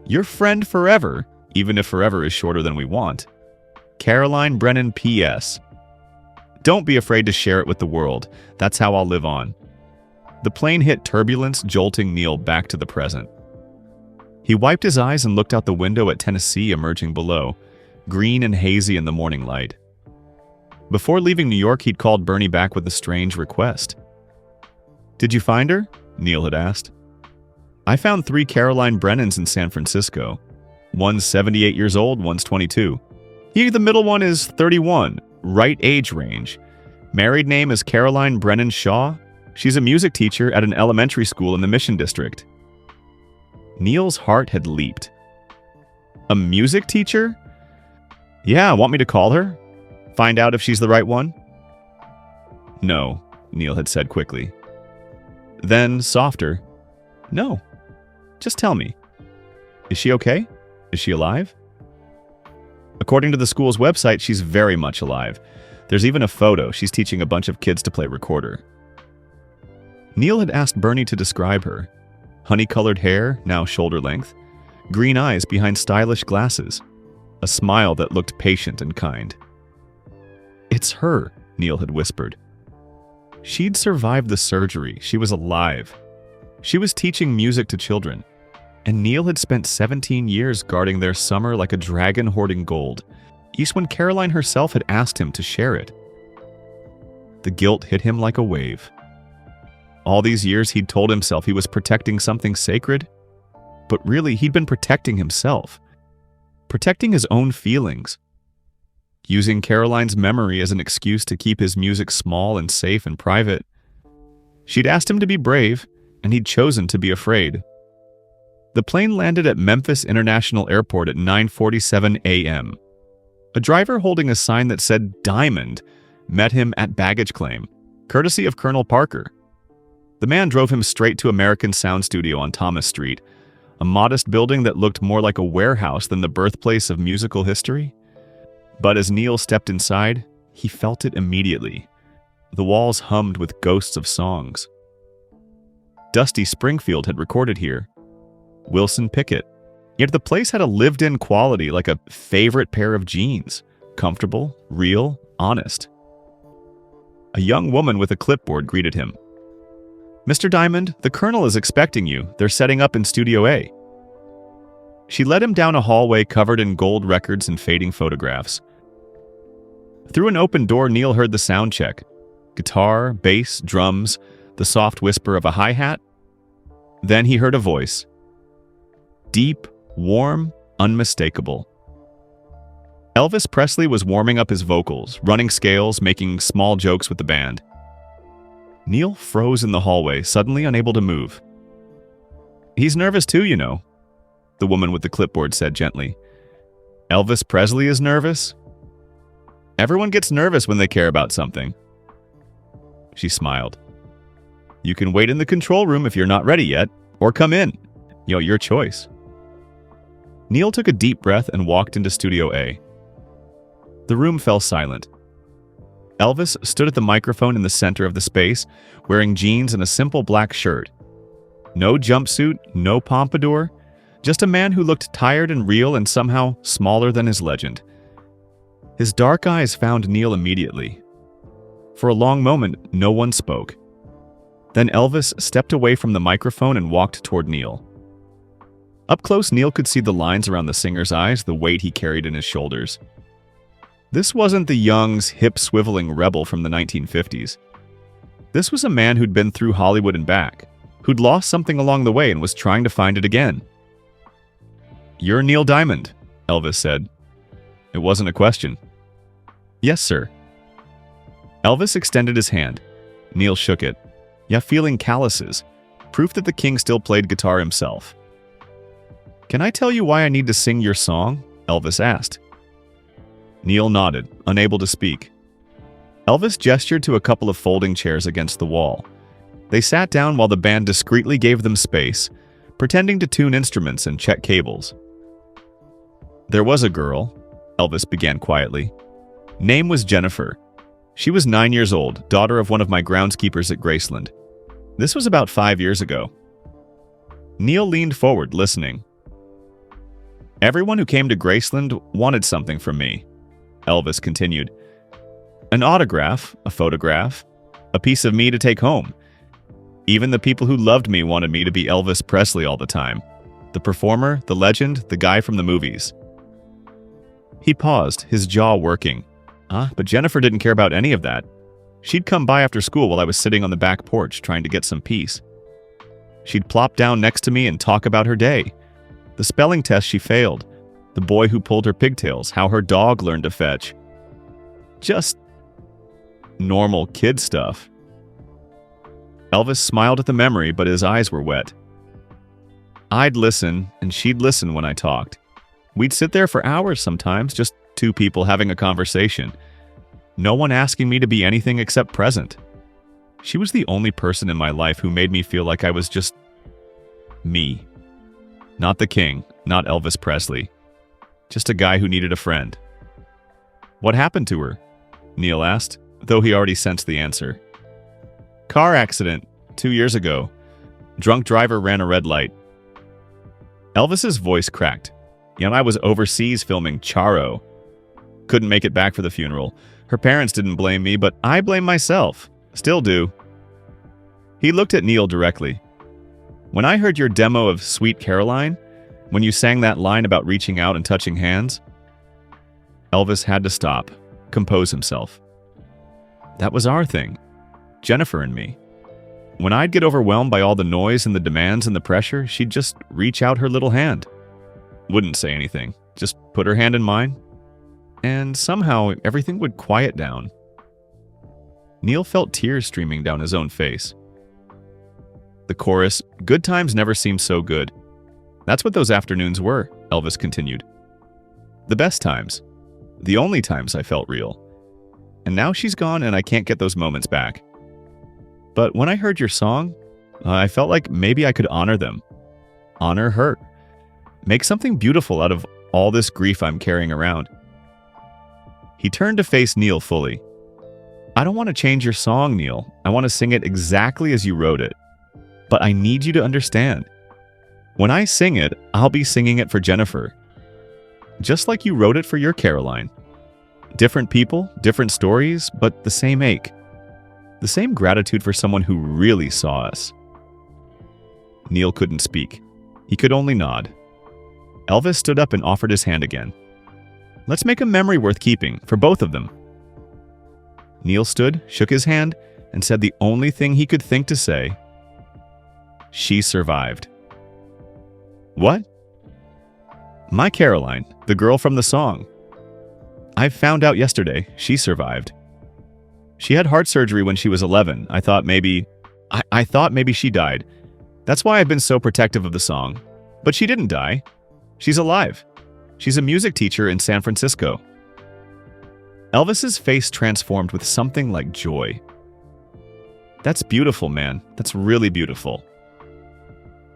A: Your friend forever, even if forever is shorter than we want. Caroline Brennan P.S. Don't be afraid to share it with the world. That's how I'll live on. The plane hit turbulence, jolting Neil back to the present. He wiped his eyes and looked out the window at Tennessee emerging below, green and hazy in the morning light. Before leaving New York, he'd called Bernie back with a strange request. "Did you find her?" Neil had asked. "I found 3 Caroline Brennans in San Francisco. One's 78 years old, one's 22. The middle one is 31, right age range. Married name is Caroline Brennan Shaw. She's a music teacher at an elementary school in the Mission District." Neil's heart had leaped. A music teacher? Yeah, want me to call her? Find out if she's the right one? No, Neil had said quickly. Then, softer, no, just tell me. Is she okay? Is she alive? According to the school's website, she's very much alive. There's even a photo. She's teaching a bunch of kids to play recorder. Neil had asked Bernie to describe her. Honey-colored hair, now shoulder length. Green eyes behind stylish glasses. A smile that looked patient and kind. It's her, Neil had whispered. She'd survived the surgery. She was alive. She was teaching music to children. And Neil had spent 17 years guarding their summer like a dragon hoarding gold, each when Caroline herself had asked him to share it. The guilt hit him like a wave. All these years he'd told himself he was protecting something sacred, but really he'd been protecting himself, protecting his own feelings, using Caroline's memory as an excuse to keep his music small and safe and private. She'd asked him to be brave, and he'd chosen to be afraid. The plane landed at Memphis International Airport at 9:47 a.m. A driver holding a sign that said Diamond met him at baggage claim, courtesy of Colonel Parker. The man drove him straight to American Sound Studio on Thomas Street, a modest building that looked more like a warehouse than the birthplace of musical history. But as Neil stepped inside, he felt it immediately. The walls hummed with ghosts of songs. Dusty Springfield had recorded here. Wilson Pickett. Yet the place had a lived-in quality like a favorite pair of jeans. Comfortable, real, honest. A young woman with a clipboard greeted him. "Mr. Diamond, the Colonel is expecting you. They're setting up in Studio A." She led him down a hallway covered in gold records and fading photographs. Through an open door, Neil heard the sound check. Guitar, bass, drums, the soft whisper of a hi-hat. Then he heard a voice. Deep, warm, unmistakable. Elvis Presley was warming up his vocals, running scales, making small jokes with the band. Neil froze in the hallway, suddenly unable to move. "He's nervous too, you know," the woman with the clipboard said gently. "Elvis Presley is nervous? Everyone gets nervous when they care about something." She smiled. "You can wait in the control room if you're not ready yet, or come in. Your choice." Neil took a deep breath and walked into Studio A. The room fell silent. Elvis stood at the microphone in the center of the space, wearing jeans and a simple black shirt. No jumpsuit, no pompadour, just a man who looked tired and real and somehow smaller than his legend. His dark eyes found Neil immediately. For a long moment, no one spoke. Then Elvis stepped away from the microphone and walked toward Neil. Up close, Neil could see the lines around the singer's eyes, the weight he carried in his shoulders. This wasn't the Young's hip-swiveling rebel from the 1950s. This was a man who'd been through Hollywood and back, who'd lost something along the way and was trying to find it again. "You're Neil Diamond," Elvis said. It wasn't a question. "Yes, sir." Elvis extended his hand. Neil shook it, feeling calluses, proof that the king still played guitar himself. "Can I tell you why I need to sing your song?" Elvis asked. Neil nodded, unable to speak. Elvis gestured to a couple of folding chairs against the wall. They sat down while the band discreetly gave them space, pretending to tune instruments and check cables. "There was a girl," Elvis began quietly. "Name was Jennifer. She was 9 years old, daughter of one of my groundskeepers at Graceland. This was about 5 years ago." Neil leaned forward, listening. "Everyone who came to Graceland wanted something from me," Elvis continued. "An autograph, a photograph, a piece of me to take home. Even the people who loved me wanted me to be Elvis Presley all the time. The performer, the legend, the guy from the movies." He paused, his jaw working. But Jennifer didn't care about any of that. She'd come by after school while I was sitting on the back porch trying to get some peace. She'd plop down next to me and talk about her day. The spelling test she failed, the boy who pulled her pigtails, how her dog learned to fetch. Just normal kid stuff. Elvis smiled at the memory, but his eyes were wet. I'd listen, and she'd listen when I talked. We'd sit there for hours sometimes, just two people having a conversation. No one asking me to be anything except present. She was the only person in my life who made me feel like I was just me. Not the king, not Elvis Presley. Just a guy who needed a friend. What happened to her? Neil asked, though he already sensed the answer. Car accident, 2 years ago. Drunk driver ran a red light. Elvis's voice cracked. I was overseas filming Charo. Couldn't make it back for the funeral. Her parents didn't blame me, but I blame myself. Still do. He looked at Neil directly. When I heard your demo of Sweet Caroline, when you sang that line about reaching out and touching hands, Elvis had to stop, compose himself. That was our thing, Jennifer and me. When I'd get overwhelmed by all the noise and the demands and the pressure, she'd just reach out her little hand. Wouldn't say anything, just put her hand in mine, and somehow everything would quiet down. Neil felt tears streaming down his own face. The chorus, "Good times never seem so good." That's what those afternoons were, Elvis continued. The best times. The only times I felt real. And now she's gone and I can't get those moments back. But when I heard your song, I felt like maybe I could honor them. Honor her. Make something beautiful out of all this grief I'm carrying around. He turned to face Neil fully. I don't want to change your song, Neil. I want to sing it exactly as you wrote it. But I need you to understand. When I sing it, I'll be singing it for Jennifer. Just like you wrote it for your Caroline. Different people, different stories, but the same ache. The same gratitude for someone who really saw us. Neil couldn't speak. He could only nod. Elvis stood up and offered his hand again. Let's make a memory worth keeping, for both of them. Neil stood, shook his hand, and said the only thing he could think to say. She survived. What? My Caroline, the girl from the song. I found out yesterday she survived. She had heart surgery when she was 11. I thought maybe she died. That's why I've been so protective of the song. But she didn't die. She's alive. She's a music teacher in San Francisco. Elvis's face transformed with something like joy. That's beautiful, man. That's really beautiful.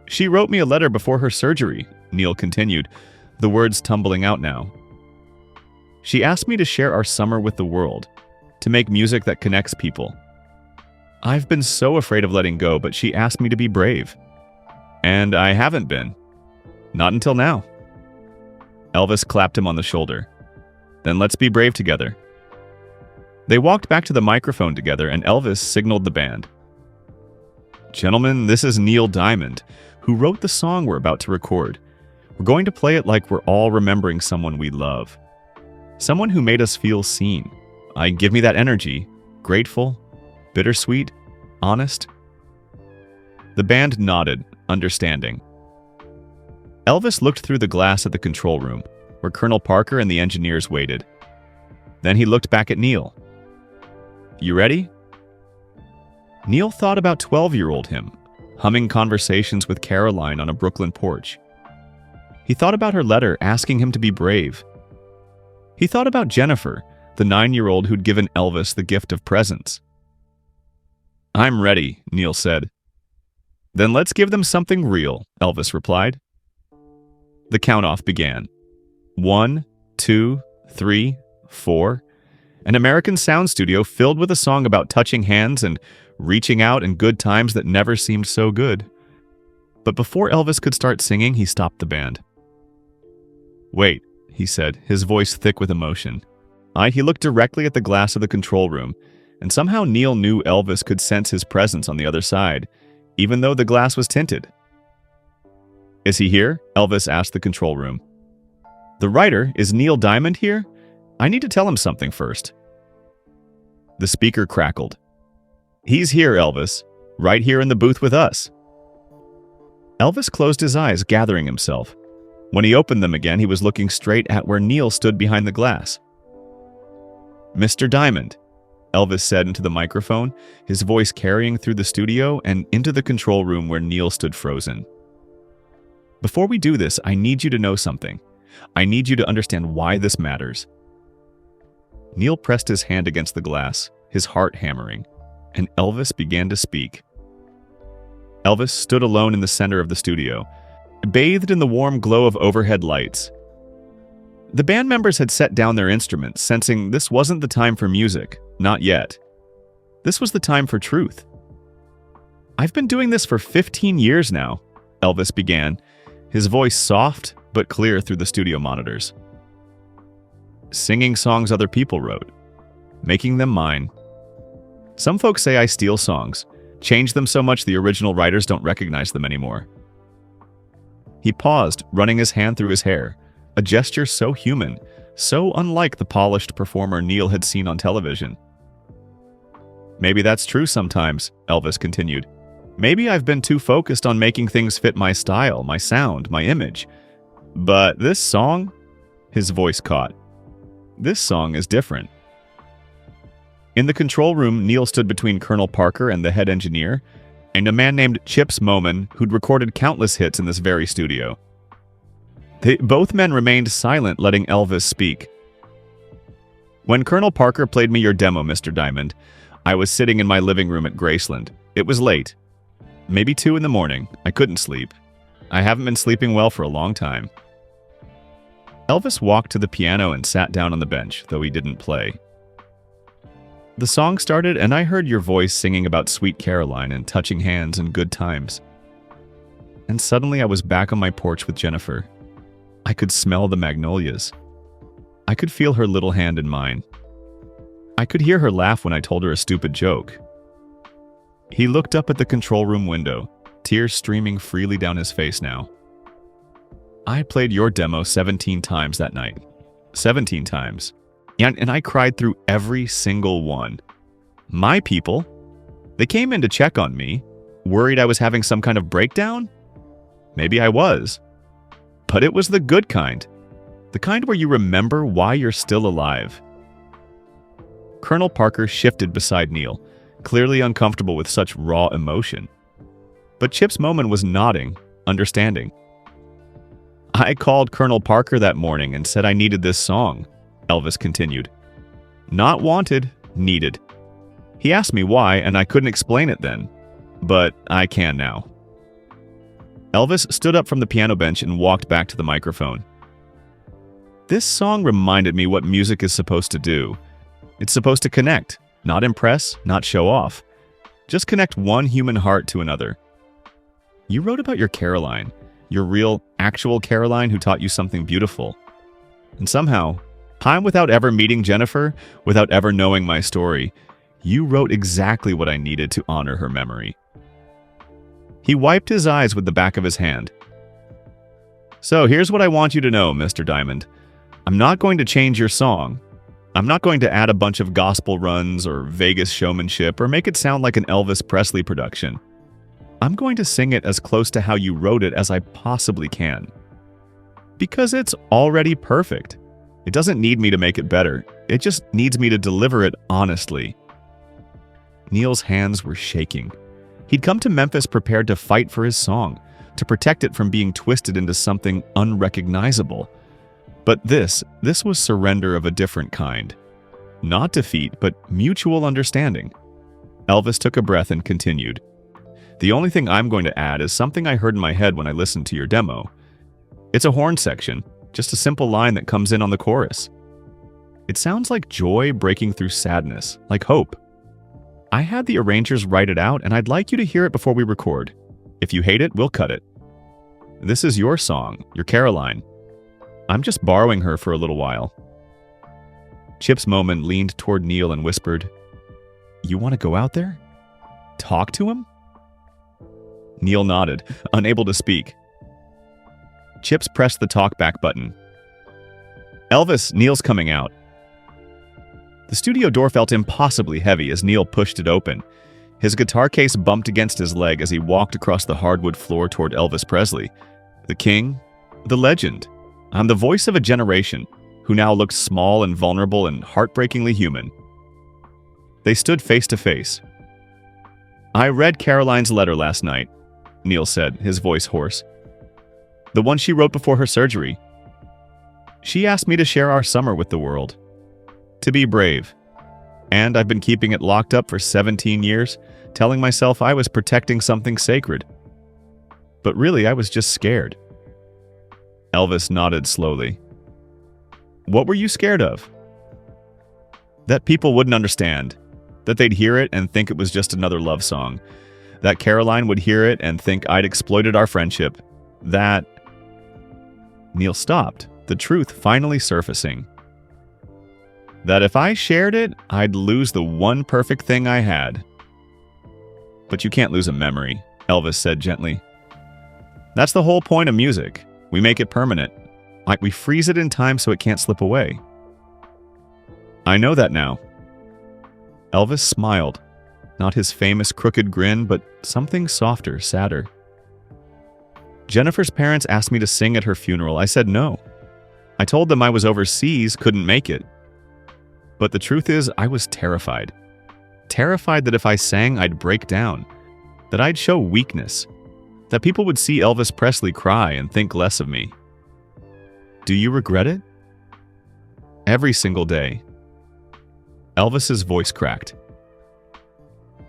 A: She wrote me a letter before her surgery, Neil continued, the words tumbling out now. She asked me to share our summer with the world, to make music that connects people. I've been so afraid of letting go, but she asked me to be brave. And I haven't been. Not until now. Elvis clapped him on the shoulder. Then let's be brave together. They walked back to the microphone together and Elvis signaled the band. Gentlemen, this is Neil Diamond, who wrote the song we're about to record. We're going to play it like we're all remembering someone we love. Someone who made us feel seen. Give me that energy. Grateful, bittersweet, honest. The band nodded, understanding. Elvis looked through the glass at the control room, where Colonel Parker and the engineers waited. Then he looked back at Neil. You ready? Neil thought about 12-year-old him, humming conversations with Caroline on a Brooklyn porch. He thought about her letter asking him to be brave. He thought about Jennifer, the 9-year-old who'd given Elvis the gift of presents. I'm ready, Neil said. Then let's give them something real, Elvis replied. The count-off began. 1, 2, 3, 4. An American sound studio filled with a song about touching hands and reaching out in good times that never seemed so good. But before Elvis could start singing, he stopped the band. Wait, he said, his voice thick with emotion. He looked directly at the glass of the control room, and somehow Neil knew Elvis could sense his presence on the other side, even though the glass was tinted. Is he here? Elvis asked the control room. The writer, is Neil Diamond here? I need to tell him something first. The speaker crackled. He's here, Elvis. Right here in the booth with us. Elvis closed his eyes, gathering himself. When he opened them again, he was looking straight at where Neil stood behind the glass. Mr. Diamond, Elvis said into the microphone, his voice carrying through the studio and into the control room where Neil stood frozen. Before we do this, I need you to know something. I need you to understand why this matters. Neil pressed his hand against the glass, his heart hammering, and Elvis began to speak. Elvis stood alone in the center of the studio, bathed in the warm glow of overhead lights. The band members had set down their instruments, sensing this wasn't the time for music, not yet. This was the time for truth. I've been doing this for 15 years now, Elvis began, his voice soft but clear through the studio monitors. Singing songs other people wrote, making them mine. Some folks say I steal songs, change them so much the original writers don't recognize them anymore. He paused, running his hand through his hair, a gesture so human, so unlike the polished performer Neil had seen on television. Maybe that's true sometimes, Elvis continued. Maybe I've been too focused on making things fit my style, my sound, my image. But this song, his voice caught. This song is different. In the control room, Neil stood between Colonel Parker and the head engineer, and a man named Chips Moman who'd recorded countless hits in this very studio. Both men remained silent, letting Elvis speak. When Colonel Parker played me your demo, Mr. Diamond, I was sitting in my living room at Graceland. It was late. Maybe 2 in the morning. I couldn't sleep. I haven't been sleeping well for a long time. Elvis walked to the piano and sat down on the bench, though he didn't play. The song started, and I heard your voice singing about Sweet Caroline and touching hands and good times. And suddenly I was back on my porch with Jennifer. I could smell the magnolias. I could feel her little hand in mine. I could hear her laugh when I told her a stupid joke. He looked up at the control room window, tears streaming freely down his face now. I played your demo 17 times that night. 17 times. And I cried through every single one. My people, they came in to check on me, worried I was having some kind of breakdown? Maybe I was. But it was the good kind. The kind where you remember why you're still alive. Colonel Parker shifted beside Neil, clearly uncomfortable with such raw emotion. But Chip's Moman was nodding, understanding. I called Colonel Parker that morning and said I needed this song, Elvis continued. Not wanted, needed. He asked me why, and I couldn't explain it then. But I can now. Elvis stood up from the piano bench and walked back to the microphone. This song reminded me what music is supposed to do. It's supposed to connect, not impress, not show off. Just connect one human heart to another. You wrote about your Caroline, your real, actual Caroline who taught you something beautiful. And somehow, time without ever meeting Jennifer, without ever knowing my story, you wrote exactly what I needed to honor her memory. He wiped his eyes with the back of his hand. So here's what I want you to know, Mr. Diamond. I'm not going to change your song. I'm not going to add a bunch of gospel runs or Vegas showmanship or make it sound like an Elvis Presley production. I'm going to sing it as close to how you wrote it as I possibly can. Because it's already perfect. It doesn't need me to make it better. It just needs me to deliver it honestly. Neil's hands were shaking. He'd come to Memphis prepared to fight for his song, to protect it from being twisted into something unrecognizable. But this was surrender of a different kind. Not defeat, but mutual understanding. Elvis took a breath and continued. The only thing I'm going to add is something I heard in my head when I listened to your demo. It's a horn section, just a simple line that comes in on the chorus. It sounds like joy breaking through sadness, like hope. I had the arrangers write it out, and I'd like you to hear it before we record. If you hate it, we'll cut it. This is your song, your Caroline. I'm just borrowing her for a little while. Chip's Moman leaned toward Neil and whispered, You want to go out there? Talk to him? Neil nodded, unable to speak. Chips pressed the talkback button. Elvis, Neil's coming out. The studio door felt impossibly heavy as Neil pushed it open. His guitar case bumped against his leg as he walked across the hardwood floor toward Elvis Presley. The king, the legend. I'm the voice of a generation who now looked small and vulnerable and heartbreakingly human. They stood face to face. I read Caroline's letter last night, Neil said, his voice hoarse. The one she wrote before her surgery. She asked me to share our summer with the world. To be brave. And I've been keeping it locked up for 17 years, telling myself I was protecting something sacred. But really, I was just scared. Elvis nodded slowly. What were you scared of? That people wouldn't understand. That they'd hear it and think it was just another love song. That Caroline would hear it and think I'd exploited our friendship. That... Neil stopped, the truth finally surfacing. That if I shared it, I'd lose the one perfect thing I had. But you can't lose a memory, Elvis said gently. That's the whole point of music. We make it permanent. Like we freeze it in time so it can't slip away. I know that now. Elvis smiled. Not his famous crooked grin, but something softer, sadder. Jennifer's parents asked me to sing at her funeral. I said no. I told them I was overseas, couldn't make it. But the truth is, I was terrified. Terrified that if I sang, I'd break down. That I'd show weakness. That people would see Elvis Presley cry and think less of me. Do you regret it? Every single day. Elvis's voice cracked.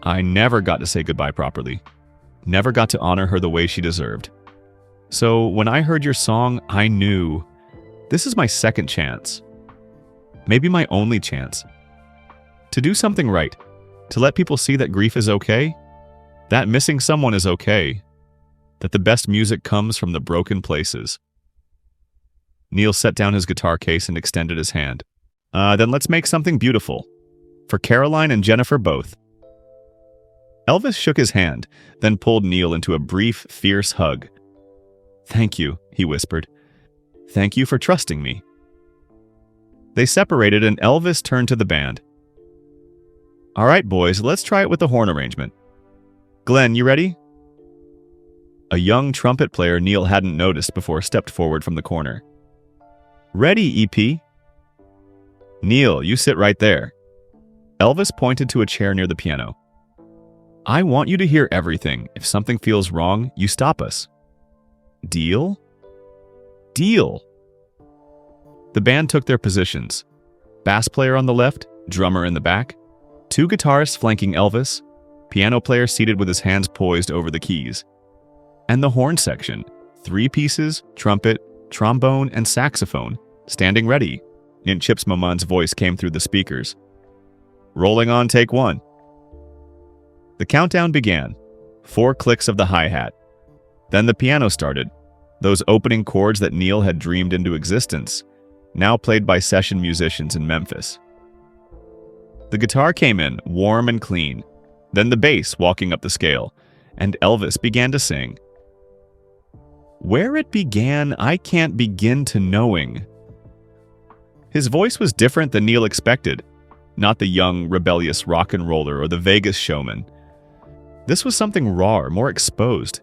A: I never got to say goodbye properly. Never got to honor her the way she deserved. So when I heard your song, I knew this is my second chance. Maybe my only chance. To do something right. To let people see that grief is okay. That missing someone is okay. That the best music comes from the broken places. Neil set down his guitar case and extended his hand. Then let's make something beautiful. For Caroline and Jennifer both. Elvis shook his hand, then pulled Neil into a brief, fierce hug. "Thank you," he whispered. "Thank you for trusting me." They separated and Elvis turned to the band. "All right, boys, let's try it with the horn arrangement. Glenn, you ready?" A young trumpet player Neil hadn't noticed before stepped forward from the corner. "Ready, EP." "Neil, you sit right there." Elvis pointed to a chair near the piano. "I want you to hear everything. If something feels wrong, you stop us." "Deal?" "Deal." The band took their positions. Bass player on the left, drummer in the back, two guitarists flanking Elvis, piano player seated with his hands poised over the keys. And the horn section, 3 pieces, trumpet, trombone, and saxophone, standing ready. And Chips Maman's voice came through the speakers. "Rolling on take 1." The countdown began. 4 clicks of the hi-hat. Then the piano started. Those opening chords that Neil had dreamed into existence, now played by session musicians in Memphis. The guitar came in, warm and clean. Then the bass walking up the scale, and Elvis began to sing. "Where it began, I can't begin to knowing." His voice was different than Neil expected, not the young, rebellious rock and roller or the Vegas showman. This was something rawer, more exposed.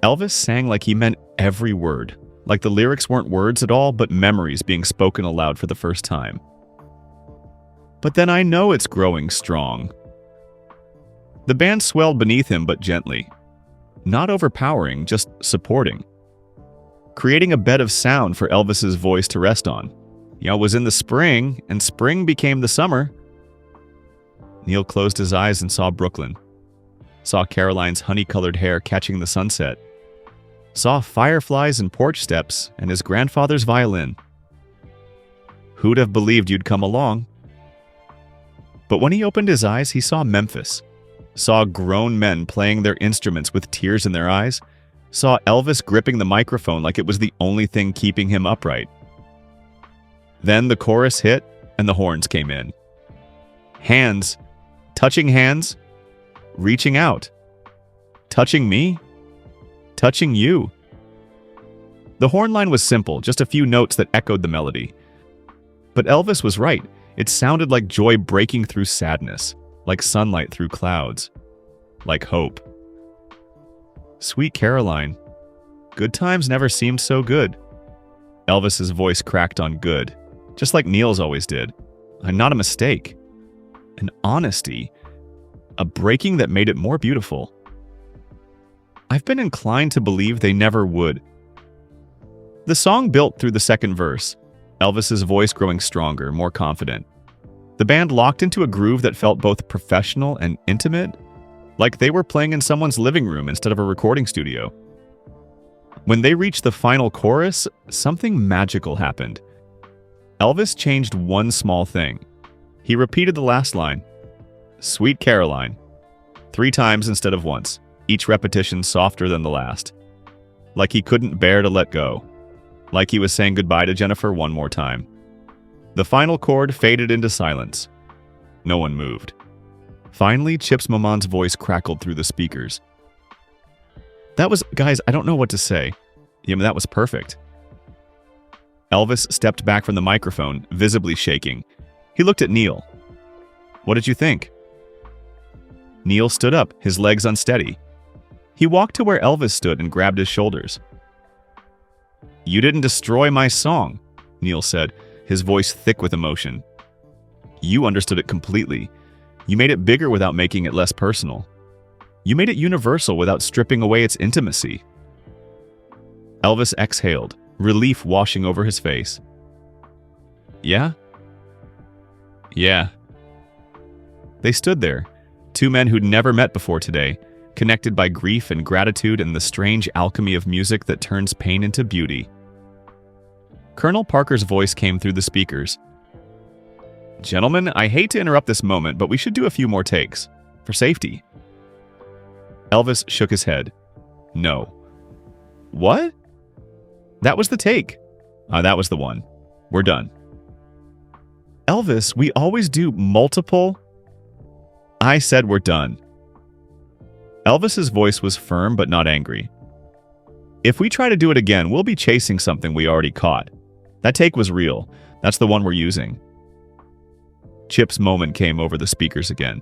A: Elvis sang like he meant every word, like the lyrics weren't words at all, but memories being spoken aloud for the first time. "But then I know it's growing strong." The band swelled beneath him, but gently. Not overpowering, just supporting. Creating a bed of sound for Elvis's voice to rest on. It was in the spring, and spring became the summer. Neil closed his eyes and saw Brooklyn. Saw Caroline's honey-colored hair catching the sunset. Saw fireflies and porch steps and his grandfather's violin. Who'd have believed you'd come along? But when he opened his eyes, he saw Memphis. Saw grown men playing their instruments with tears in their eyes. Saw Elvis gripping the microphone like it was the only thing keeping him upright. Then the chorus hit and the horns came in. Hands. Touching hands. Reaching out. Touching me. Touching you. The horn line was simple, just a few notes that echoed the melody. But Elvis was right. It sounded like joy breaking through sadness, like sunlight through clouds, like hope. Sweet Caroline. Good times never seemed so good. Elvis's voice cracked on good, just like Neil's always did. And not a mistake. An honesty. A breaking that made it more beautiful. I've been inclined to believe they never would. The song built through the second verse, Elvis's voice growing stronger, more confident. The band locked into a groove that felt both professional and intimate, like they were playing in someone's living room instead of a recording studio. When they reached the final chorus, something magical happened. Elvis changed one small thing. He repeated the last line, "Sweet Caroline," 3 times instead of once, each repetition softer than the last. Like he couldn't bear to let go. Like he was saying goodbye to Jennifer one more time. The final chord faded into silence. No one moved. Finally, Chips Maman's voice crackled through the speakers. Guys, I don't know what to say. That was perfect. Elvis stepped back from the microphone, visibly shaking. He looked at Neil. "What did you think?" Neil stood up, his legs unsteady. He walked to where Elvis stood and grabbed his shoulders. "You didn't destroy my song," Neil said, his voice thick with emotion. "You understood it completely. You made it bigger without making it less personal. You made it universal without stripping away its intimacy." Elvis exhaled, relief washing over his face. "Yeah?" "Yeah." They stood there, 2 men who'd never met before today, connected by grief and gratitude and the strange alchemy of music that turns pain into beauty. Colonel Parker's voice came through the speakers. "Gentlemen, I hate to interrupt this moment, but we should do a few more takes. For safety." Elvis shook his head. "No." "What?" "That was the take." That was the one. We're done." "Elvis, we always do multiple..." "I said we're done." Elvis's voice was firm but not angry. If we try to do it again, we'll be chasing something we already caught. That take was real. That's the one we're using. Chip's moan came over the speakers again.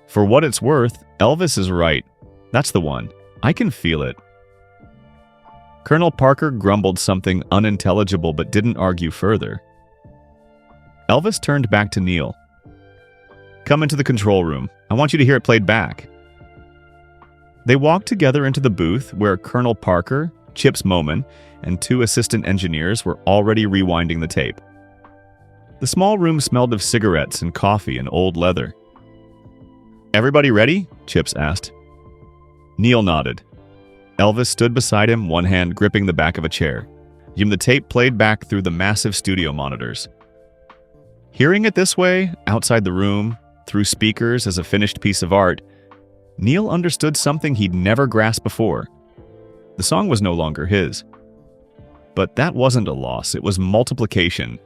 A: For what it's worth, Elvis is right. That's the one. I can feel it. Colonel Parker grumbled something unintelligible but didn't argue further. Elvis turned back to Neil. Come into the control room. I want you to hear it played back. They walked together into the booth where Colonel Parker, Chip's moan, and 2 assistant engineers were already rewinding the tape. The small room smelled of cigarettes and coffee and old leather. Everybody ready? Chips asked. Neil nodded. Elvis stood beside him, one hand gripping the back of a chair. The tape played back through the massive studio monitors. Hearing it this way, outside the room, through speakers as a finished piece of art, Neil understood something he'd never grasped before. The song was no longer his. But that wasn't a loss, it was multiplication.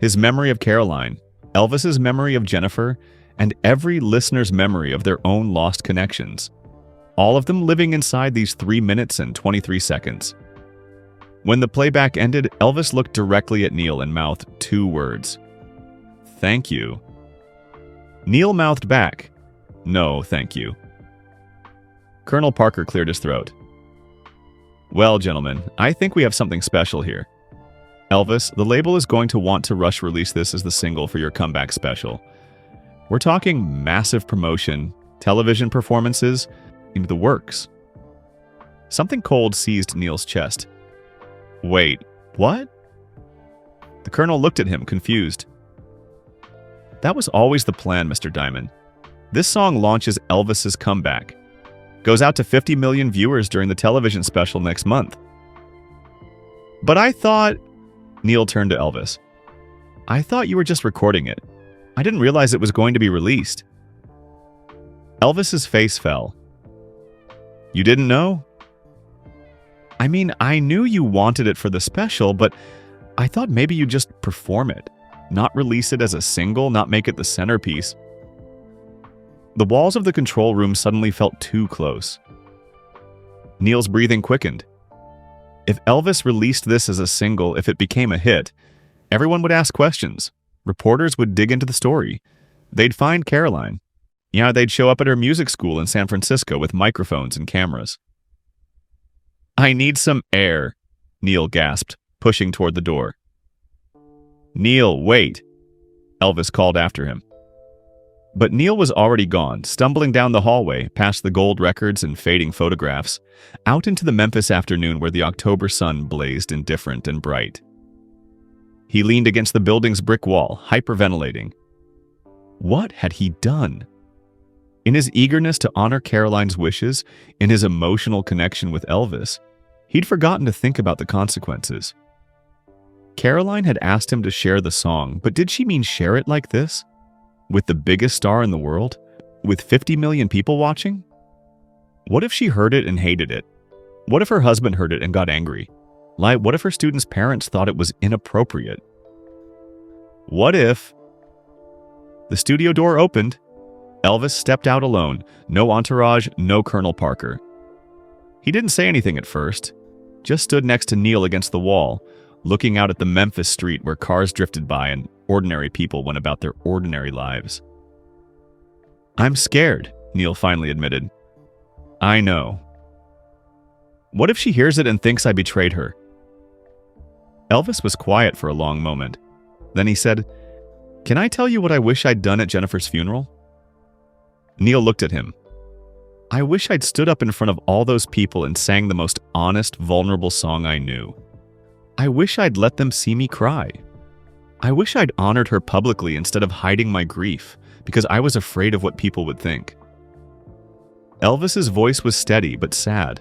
A: His memory of Caroline, Elvis's memory of Jennifer, and every listener's memory of their own lost connections. All of them living inside these 3 minutes and 23 seconds. When the playback ended, Elvis looked directly at Neil and mouthed 2 words. Thank you. Neil mouthed back, no, thank you. Colonel Parker cleared his throat. Well, gentlemen, I think we have something special here. Elvis, the label is going to want to rush release this as the single for your comeback special. We're talking massive promotion, television performances, into the works. Something cold seized Neil's chest. Wait, what? The colonel looked at him, confused. That was always the plan, Mr. Diamond. This song launches Elvis's comeback. Goes out to 50 million viewers during the television special next month. But I thought... Neil turned to Elvis. I thought you were just recording it. I didn't realize it was going to be released. Elvis's face fell. You didn't know? I mean, I knew you wanted it for the special, but I thought maybe you'd just perform it. Not release it as a single, not make it the centerpiece. The walls of the control room suddenly felt too close. Neil's breathing quickened. If Elvis released this as a single, if it became a hit, everyone would ask questions. Reporters would dig into the story. They'd find Caroline. Yeah, they'd show up at her music school in San Francisco with microphones and cameras. I need some air, Neil gasped, pushing toward the door. Neil, wait, Elvis called after him. But Neil was already gone, stumbling down the hallway, past the gold records and fading photographs, out into the Memphis afternoon where the October sun blazed indifferent and bright. He leaned against the building's brick wall, hyperventilating. What had he done? In his eagerness to honor Caroline's wishes, in his emotional connection with Elvis, he'd forgotten to think about the consequences. Caroline had asked him to share the song, but did she mean share it like this? With the biggest star in the world? With 50 million people watching? What if she heard it and hated it? What if her husband heard it and got angry? Like, what if her students' parents thought it was inappropriate? What if... The studio door opened. Elvis stepped out alone. No entourage, no Colonel Parker. He didn't say anything at first. Just stood next to Neil against the wall, looking out at the Memphis street where cars drifted by and ordinary people went about their ordinary lives. I'm scared, Neil finally admitted. I know. What if she hears it and thinks I betrayed her? Elvis was quiet for a long moment. Then he said, Can I tell you what I wish I'd done at Jennifer's funeral? Neil looked at him. I wish I'd stood up in front of all those people and sang the most honest, vulnerable song I knew. I wish I'd let them see me cry. I wish I'd honored her publicly instead of hiding my grief, because I was afraid of what people would think. Elvis's voice was steady but sad.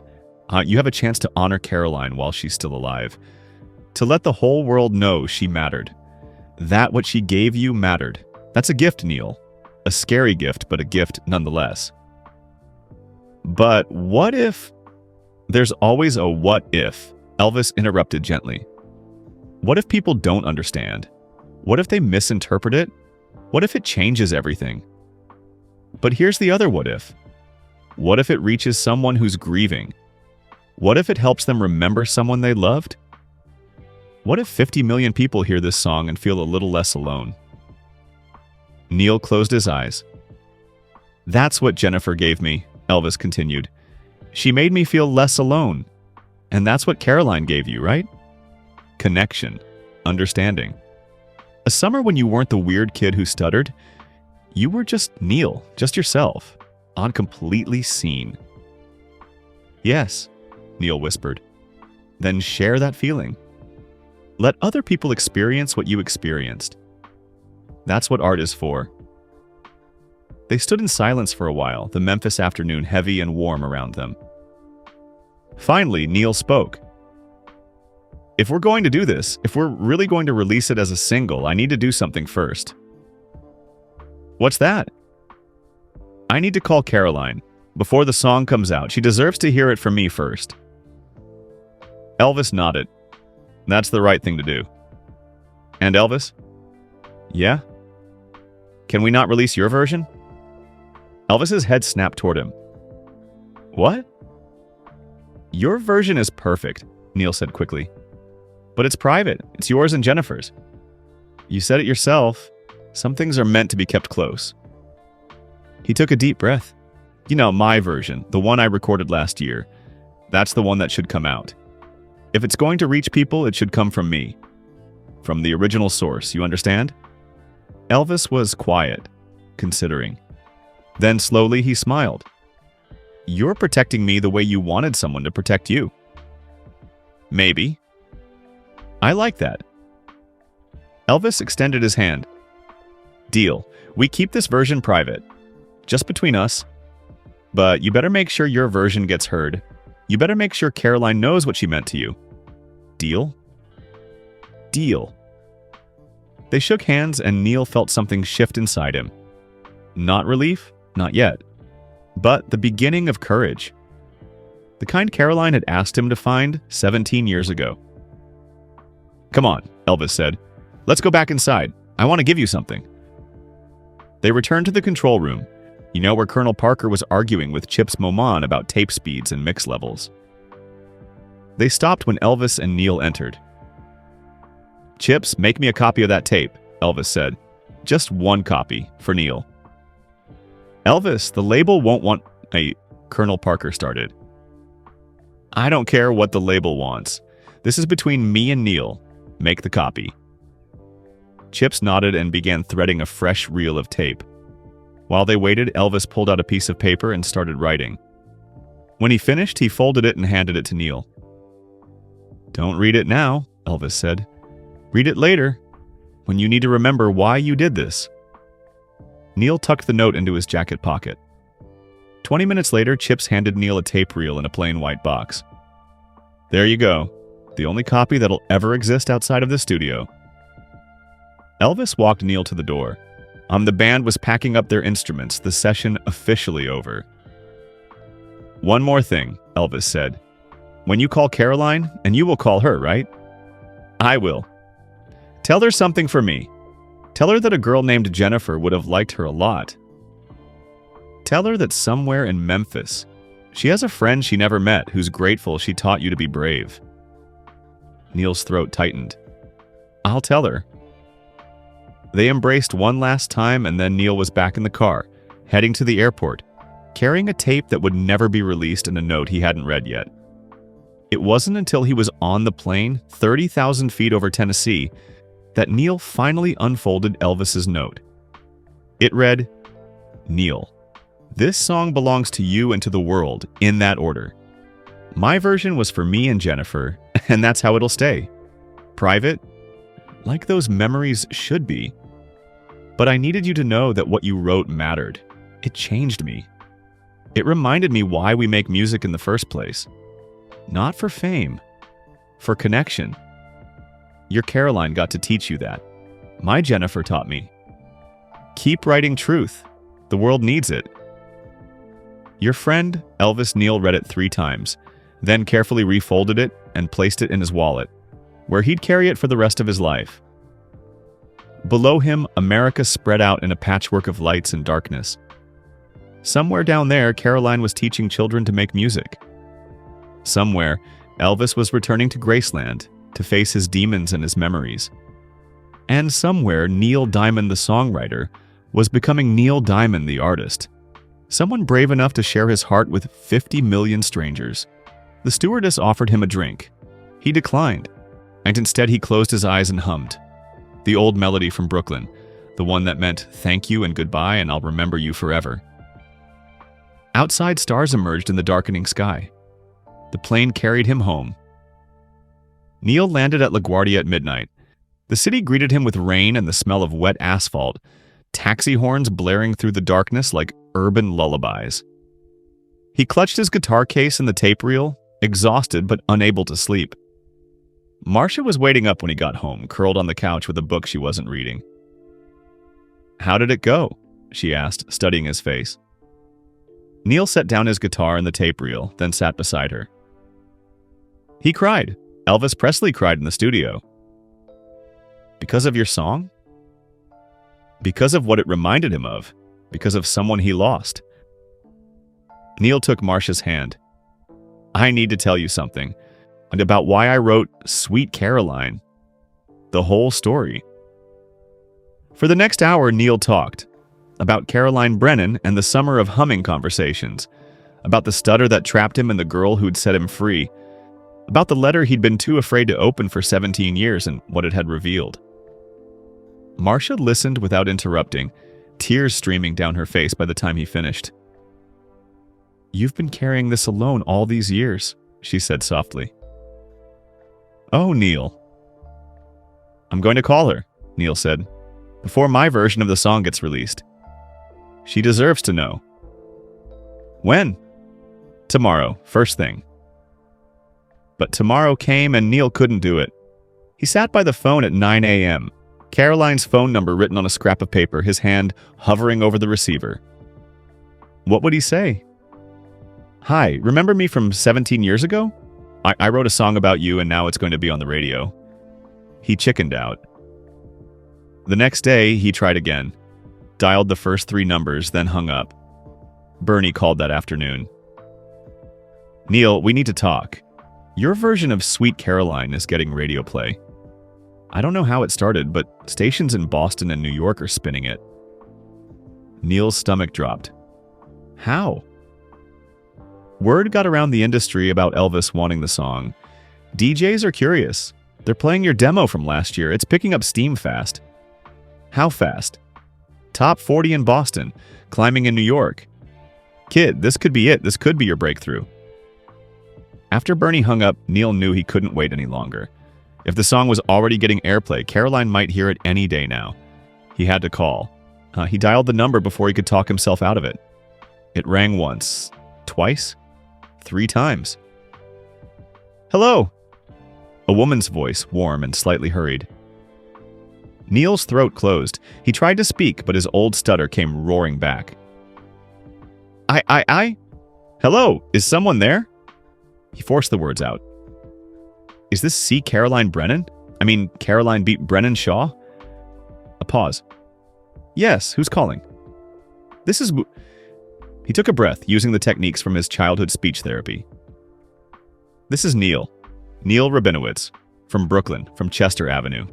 A: You have a chance to honor Caroline while she's still alive. To let the whole world know she mattered. That what she gave you mattered. That's a gift, Neil. A scary gift, but a gift nonetheless. But what if... There's always a what if, Elvis interrupted gently. What if people don't understand? What if they misinterpret it? What if it changes everything? But here's the other what if. What if it reaches someone who's grieving? What if it helps them remember someone they loved? What if 50 million people hear this song and feel a little less alone? Neil closed his eyes. That's what Jennifer gave me, Elvis continued. She made me feel less alone. And that's what Caroline gave you, right? Connection. Understanding. A summer when you weren't the weird kid who stuttered. You were just Neil, just yourself, on completely seen. Yes, Neil whispered. Then share that feeling. Let other people experience what you experienced. That's what art is for. They stood in silence for a while, the Memphis afternoon heavy and warm around them. Finally, Neil spoke. If we're going to do this, if we're really going to release it as a single, I need to do something first. What's that? I need to call Caroline. Before the song comes out, she deserves to hear it from me first. Elvis nodded. That's the right thing to do. And Elvis? Yeah? Can we not release your version? Elvis's head snapped toward him. What? Your version is perfect, Neil said quickly. But it's private. It's yours and Jennifer's. You said it yourself. Some things are meant to be kept close. He took a deep breath. You know, my version, the one I recorded last year, that's the one that should come out. If it's going to reach people, it should come from me. From the original source, you understand? Elvis was quiet, considering. Then slowly he smiled. You're protecting me the way you wanted someone to protect you. Maybe. I like that. Elvis extended his hand. Deal. We keep this version private. Just between us. But you better make sure your version gets heard. You better make sure Caroline knows what she meant to you. Deal? Deal. They shook hands and Neil felt something shift inside him. Not relief, not yet. But the beginning of courage. The kind Caroline had asked him to find 17 years ago. Come on, Elvis said. Let's go back inside. I want to give you something. They returned to the control room. You know, where Colonel Parker was arguing with Chips Momon about tape speeds and mix levels. They stopped when Elvis and Neil entered. Chips, make me a copy of that tape, Elvis said. Just one copy, for Neil. Elvis, the label won't want Colonel Parker started. I don't care what the label wants. This is between me and Neil. Make the copy. Chips nodded and began threading a fresh reel of tape. While they waited, Elvis pulled out a piece of paper and started writing. When he finished, he folded it and handed it to Neil. Don't read it now, Elvis said. Read it later, when you need to remember why you did this. Neil tucked the note into his jacket pocket. 20 minutes later, Chips handed Neil a tape reel in a plain white box. There you go, the only copy that'll ever exist outside of the studio. Elvis walked Neil to the door. The band was packing up their instruments, the session officially over. One more thing, Elvis said. When you call Caroline, and you will call her, right? I will. Tell her something for me. Tell her that a girl named Jennifer would have liked her a lot. Tell her that somewhere in Memphis, she has a friend she never met who's grateful she taught you to be brave. Neil's throat tightened. I'll tell her. They embraced one last time, and then Neil was back in the car, heading to the airport, carrying a tape that would never be released and a note he hadn't read yet. It wasn't until he was on the plane, 30,000 feet over Tennessee, that Neil finally unfolded Elvis's note. It read, Neil, this song belongs to you and to the world, in that order. My version was for me and Jennifer, and that's how it'll stay. Private, like those memories should be. But I needed you to know that what you wrote mattered. It changed me. It reminded me why we make music in the first place. Not for fame, for connection. Your Caroline got to teach you that. My Jennifer taught me. Keep writing truth. The world needs it. Your friend, Elvis Neil, read it 3 times, then carefully refolded it and placed it in his wallet, where he'd carry it for the rest of his life. Below him, America spread out in a patchwork of lights and darkness. Somewhere down there, Caroline was teaching children to make music. Somewhere, Elvis was returning to Graceland to face his demons and his memories. And somewhere, Neil Diamond the songwriter was becoming Neil Diamond the artist. Someone brave enough to share his heart with 50 million strangers. The stewardess offered him a drink. He declined, and instead he closed his eyes and hummed. The old melody from Brooklyn, the one that meant thank you and goodbye and I'll remember you forever. Outside, stars emerged in the darkening sky. The plane carried him home. Neil landed at LaGuardia at midnight. The city greeted him with rain and the smell of wet asphalt, taxi horns blaring through the darkness like urban lullabies. He clutched his guitar case and the tape reel, exhausted but unable to sleep. Marcia was waiting up when he got home, curled on the couch with a book she wasn't reading. "How did it go?" she asked, studying his face. Neil set down his guitar and the tape reel, then sat beside her. "He cried. Elvis Presley cried in the studio." "Because of your song?" "Because of what it reminded him of. Because of someone he lost." Neil took Marcia's hand. "I need to tell you something, and about why I wrote Sweet Caroline. The whole story." For the next hour, Neil talked about Caroline Brennan and the summer of humming conversations, about the stutter that trapped him and the girl who'd set him free, about the letter he'd been too afraid to open for 17 years and what it had revealed. Marcia listened without interrupting, tears streaming down her face by the time he finished. "You've been carrying this alone all these years," she said softly. "Oh, Neil." "I'm going to call her," Neil said, "before my version of the song gets released. She deserves to know." "When?" "Tomorrow, first thing." But tomorrow came and Neil couldn't do it. He sat by the phone at 9 a.m., Caroline's phone number written on a scrap of paper, his hand hovering over the receiver. What would he say? "Hi, remember me from 17 years ago? I wrote a song about you and now it's going to be on the radio." He chickened out. The next day, he tried again, dialed the first 3 numbers, then hung up. Bernie called that afternoon. "Neil, we need to talk. Your version of Sweet Caroline is getting radio play. I don't know how it started, but stations in Boston and New York are spinning it." Neil's stomach dropped. "How?" "Word got around the industry about Elvis wanting the song. DJs are curious. They're playing your demo from last year. It's picking up steam fast." "How fast?" "Top 40 in Boston, climbing in New York. Kid, this could be it. This could be your breakthrough." After Bernie hung up, Neil knew he couldn't wait any longer. If the song was already getting airplay, Caroline might hear it any day now. He had to call. He dialed the number before he could talk himself out of it. It rang once, twice, 3 times. "Hello." A woman's voice, warm and slightly hurried. Neil's throat closed. He tried to speak, but his old stutter came roaring back. I? Hello, is someone there?" He forced the words out. "Is this C. Caroline Brennan? I mean, Caroline beat Brennan Shaw?" A pause. "Yes, who's calling?" "This is..." He took a breath, using the techniques from his childhood speech therapy. "This is Neil Rabinowitz, from Brooklyn, from Chester Avenue."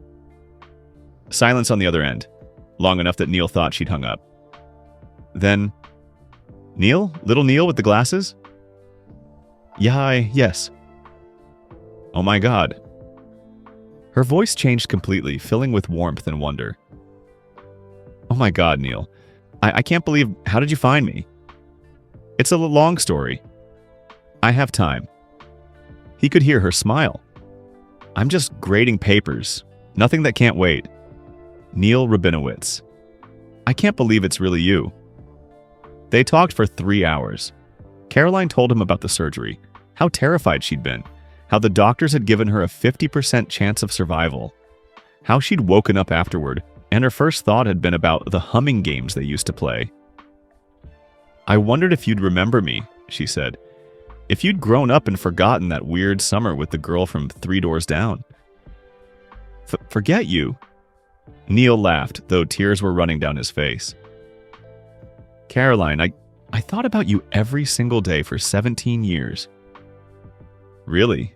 A: Silence on the other end, long enough that Neil thought she'd hung up. Then, "Neil? Little Neil with the glasses?" Yes. "Oh my God." Her voice changed completely, filling with warmth and wonder. "Oh my God, Neil. I can't believe... How did you find me?" "It's a long story. I have time." He could hear her smile. "I'm just grading papers. Nothing that can't wait. Neil Rabinowitz. I can't believe it's really you." They talked for 3 hours. Caroline told him about the surgery, how terrified she'd been, how the doctors had given her a 50% chance of survival, how she'd woken up afterward, and her first thought had been about the humming games they used to play. "I wondered if you'd remember me," she said. "If you'd grown up and forgotten that weird summer with the girl from 3 doors down." Forget you?" Neil laughed, though tears were running down his face. "Caroline, I thought about you every single day for 17 years. Really?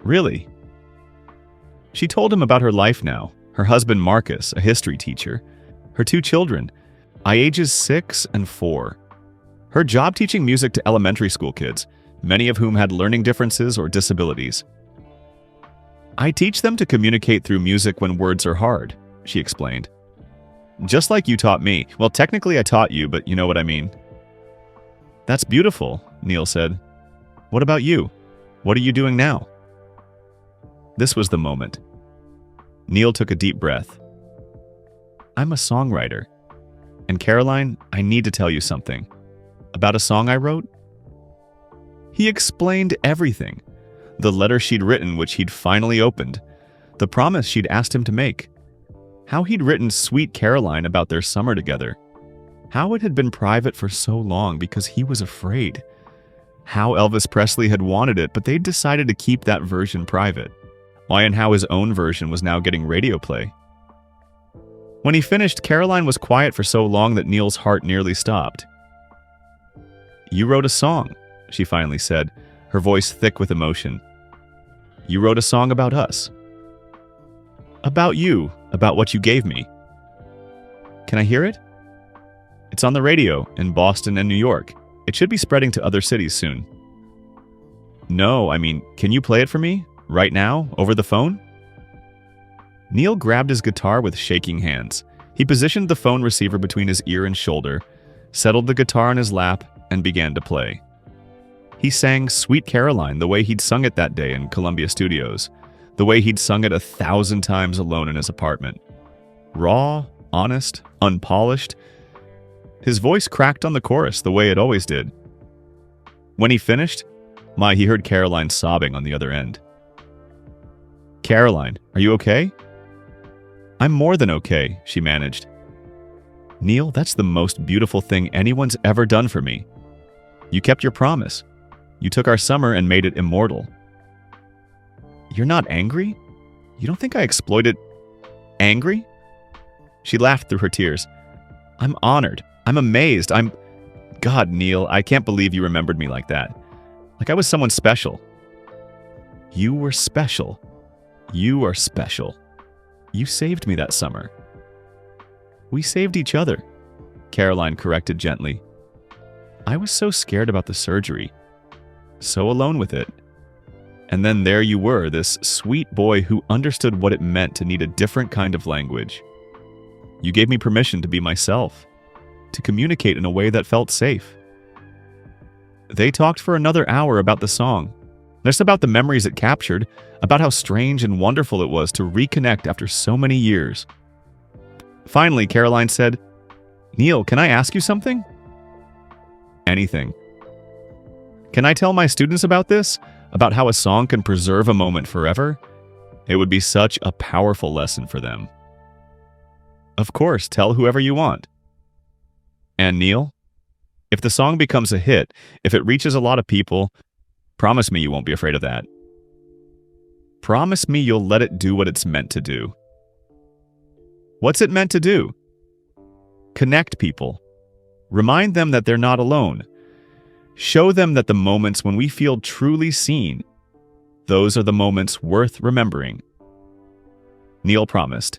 A: Really? She told him about her life now, her husband Marcus, a history teacher, her 2 children, ages 6 and 4, her job teaching music to elementary school kids, many of whom had learning differences or disabilities. I teach them to communicate through music when words are hard, she explained. Just like you taught me. Well, technically I taught you, but you know what I mean. That's beautiful, Neil said. What about you? What are you doing now? This was the moment. Neil took a deep breath. I'm a songwriter. And Caroline, I need to tell you something. About a song I wrote? He explained everything. The letter she'd written, which he'd finally opened. The promise she'd asked him to make. How he'd written Sweet Caroline about their summer together. How it had been private for so long because he was afraid. How Elvis Presley had wanted it, but they'd decided to keep that version private. Why and how his own version was now getting radio play. When he finished, Caroline was quiet for so long that Neil's heart nearly stopped. You wrote a song, she finally said, her voice thick with emotion. You wrote a song about us. About you, about what you gave me. Can I hear it? It's on the radio in Boston and New York. It should be spreading to other cities soon. No, I mean, can you play it for me? Right now? Over the phone? Neil grabbed his guitar with shaking hands. He positioned the phone receiver between his ear and shoulder, settled the guitar on his lap, and began to play. He sang Sweet Caroline the way he'd sung it that day in Columbia Studios, the way he'd sung it 1,000 times alone in his apartment. Raw, honest, unpolished. His voice cracked on the chorus the way it always did. When he finished, he heard Caroline sobbing on the other end. Caroline, are you okay? I'm more than okay, she managed. Neil, that's the most beautiful thing anyone's ever done for me. You kept your promise. You took our summer and made it immortal. You're not angry? You don't think I exploited... Angry? She laughed through her tears. I'm honored. I'm amazed. God, Neil, I can't believe you remembered me like that. Like I was someone special. You were special. You are special. You saved me that summer. We saved each other, Caroline corrected gently. I was so scared about the surgery. So alone with it. And then there you were, this sweet boy who understood what it meant to need a different kind of language. You gave me permission to be myself, to communicate in a way that felt safe. They talked for another hour about the song, just about the memories it captured, about how strange and wonderful it was to reconnect after so many years. Finally, Caroline said, Neil, can I ask you something? Anything. Can I tell my students about this? About how a song can preserve a moment forever? It would be such a powerful lesson for them. Of course, tell whoever you want. And Neil, if the song becomes a hit, if it reaches a lot of people, promise me you won't be afraid of that. Promise me you'll let it do what it's meant to do. What's it meant to do? Connect people. Remind them that they're not alone. Show them that the moments when we feel truly seen, those are the moments worth remembering. Neil promised.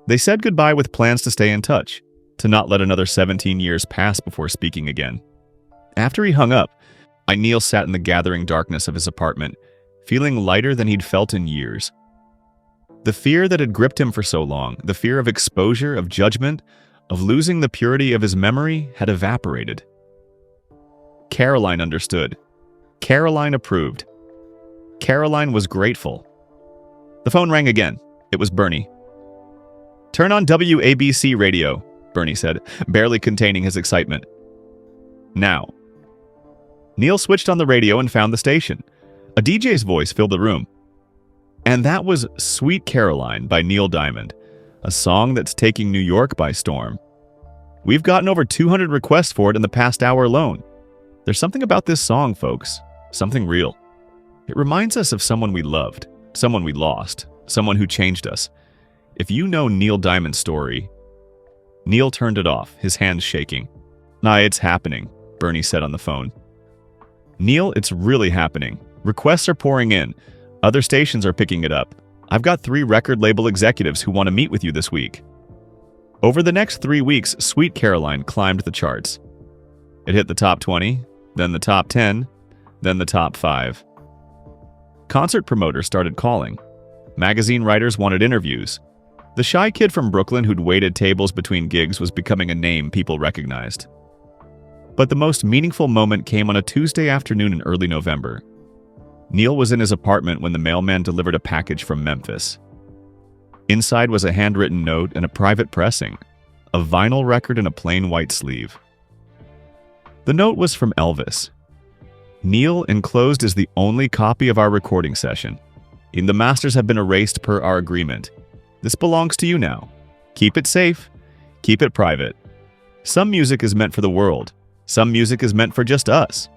A: They said goodbye with plans to stay in touch, to not let another 17 years pass before speaking again. After he hung up, Neil sat in the gathering darkness of his apartment, feeling lighter than he'd felt in years. The fear that had gripped him for so long, the fear of exposure, of judgment, of losing the purity of his memory, had evaporated. Caroline understood. Caroline approved. Caroline was grateful. The phone rang again. It was Bernie. Turn on WABC radio, Bernie said, barely containing his excitement. Now. Neil switched on the radio and found the station. A DJ's voice filled the room. And that was Sweet Caroline by Neil Diamond, a song that's taking New York by storm. We've gotten over 200 requests for it in the past hour alone. There's something about this song, folks. Something real. It reminds us of someone we loved, someone we lost, someone who changed us. If you know Neil Diamond's story... Neil turned it off, his hands shaking. "Nah, it's happening," Bernie said on the phone. "Neil, it's really happening. Requests are pouring in. Other stations are picking it up. I've got 3 record label executives who want to meet with you this week." Over the next 3 weeks, Sweet Caroline climbed the charts. It hit the top 20, then the top 10, then the top 5. Concert promoters started calling. Magazine writers wanted interviews. The shy kid from Brooklyn who'd waited tables between gigs was becoming a name people recognized. But the most meaningful moment came on a Tuesday afternoon in early November. Neil was in his apartment when the mailman delivered a package from Memphis. Inside was a handwritten note and a private pressing, a vinyl record in a plain white sleeve. The note was from Elvis. "Neil, enclosed is the only copy of our recording session. The masters have been erased per our agreement. This belongs to you now. Keep it safe. Keep it private. Some music is meant for the world. Some music is meant for just us.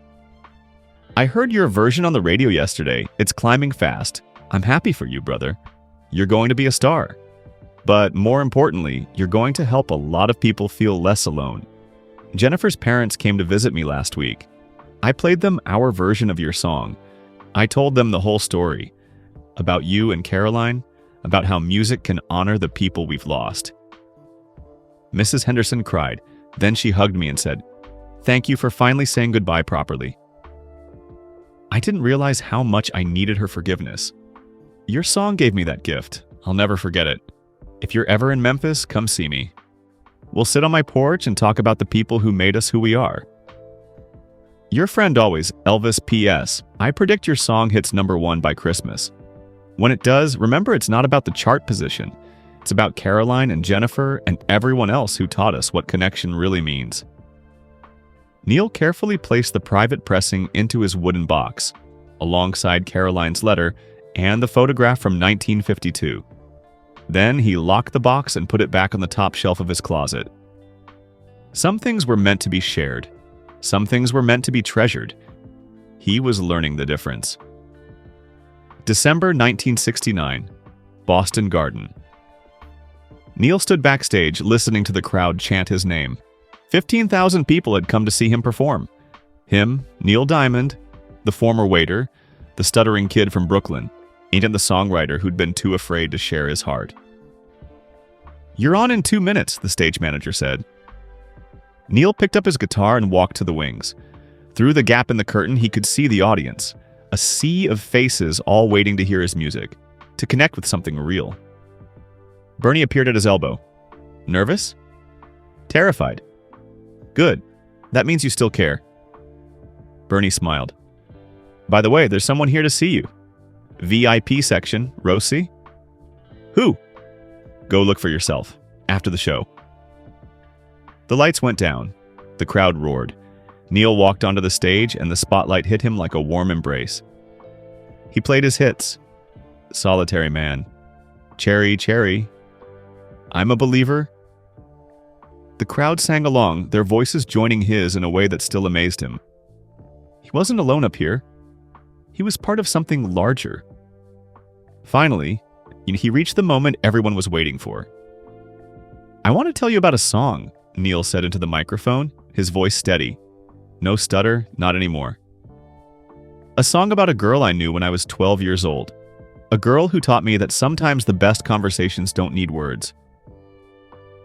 A: I heard your version on the radio yesterday. It's climbing fast. I'm happy for you, brother. You're going to be a star. But more importantly, you're going to help a lot of people feel less alone. Jennifer's parents came to visit me last week. I played them our version of your song. I told them the whole story. About you and Caroline, about how music can honor the people we've lost." Mrs. Henderson cried. Then she hugged me and said, "Thank you for finally saying goodbye properly." I didn't realize how much I needed her forgiveness. Your song gave me that gift. I'll never forget it. If you're ever in Memphis, come see me. We'll sit on my porch and talk about the people who made us who we are. Your friend always, Elvis P.S. I predict your song hits #1 by Christmas. When it does, remember it's not about the chart position. It's about Caroline and Jennifer and everyone else who taught us what connection really means. Neil carefully placed the private pressing into his wooden box, alongside Caroline's letter and the photograph from 1952. Then he locked the box and put it back on the top shelf of his closet. Some things were meant to be shared. Some things were meant to be treasured. He was learning the difference. December 1969, Boston Garden. Neil stood backstage listening to the crowd chant his name. 15,000 people had come to see him perform. Him, Neil Diamond, the former waiter, the stuttering kid from Brooklyn, and the songwriter who'd been too afraid to share his heart. "You're on in 2 minutes," the stage manager said. Neil picked up his guitar and walked to the wings. Through the gap in the curtain, he could see the audience, a sea of faces all waiting to hear his music, to connect with something real. Bernie appeared at his elbow. "Nervous?" "Terrified." "Good. That means you still care." Bernie smiled. "By the way, there's someone here to see you. VIP section, row C." "Who?" "Go look for yourself. After the show." The lights went down. The crowd roared. Neil walked onto the stage and the spotlight hit him like a warm embrace. He played his hits. "Solitary Man," "Cherry, Cherry," "I'm a Believer." The crowd sang along, their voices joining his in a way that still amazed him. He wasn't alone up here. He was part of something larger. Finally, he reached the moment everyone was waiting for. "I want to tell you about a song," Neil said into the microphone, his voice steady. No stutter, not anymore. "A song about a girl I knew when I was 12 years old. A girl who taught me that sometimes the best conversations don't need words."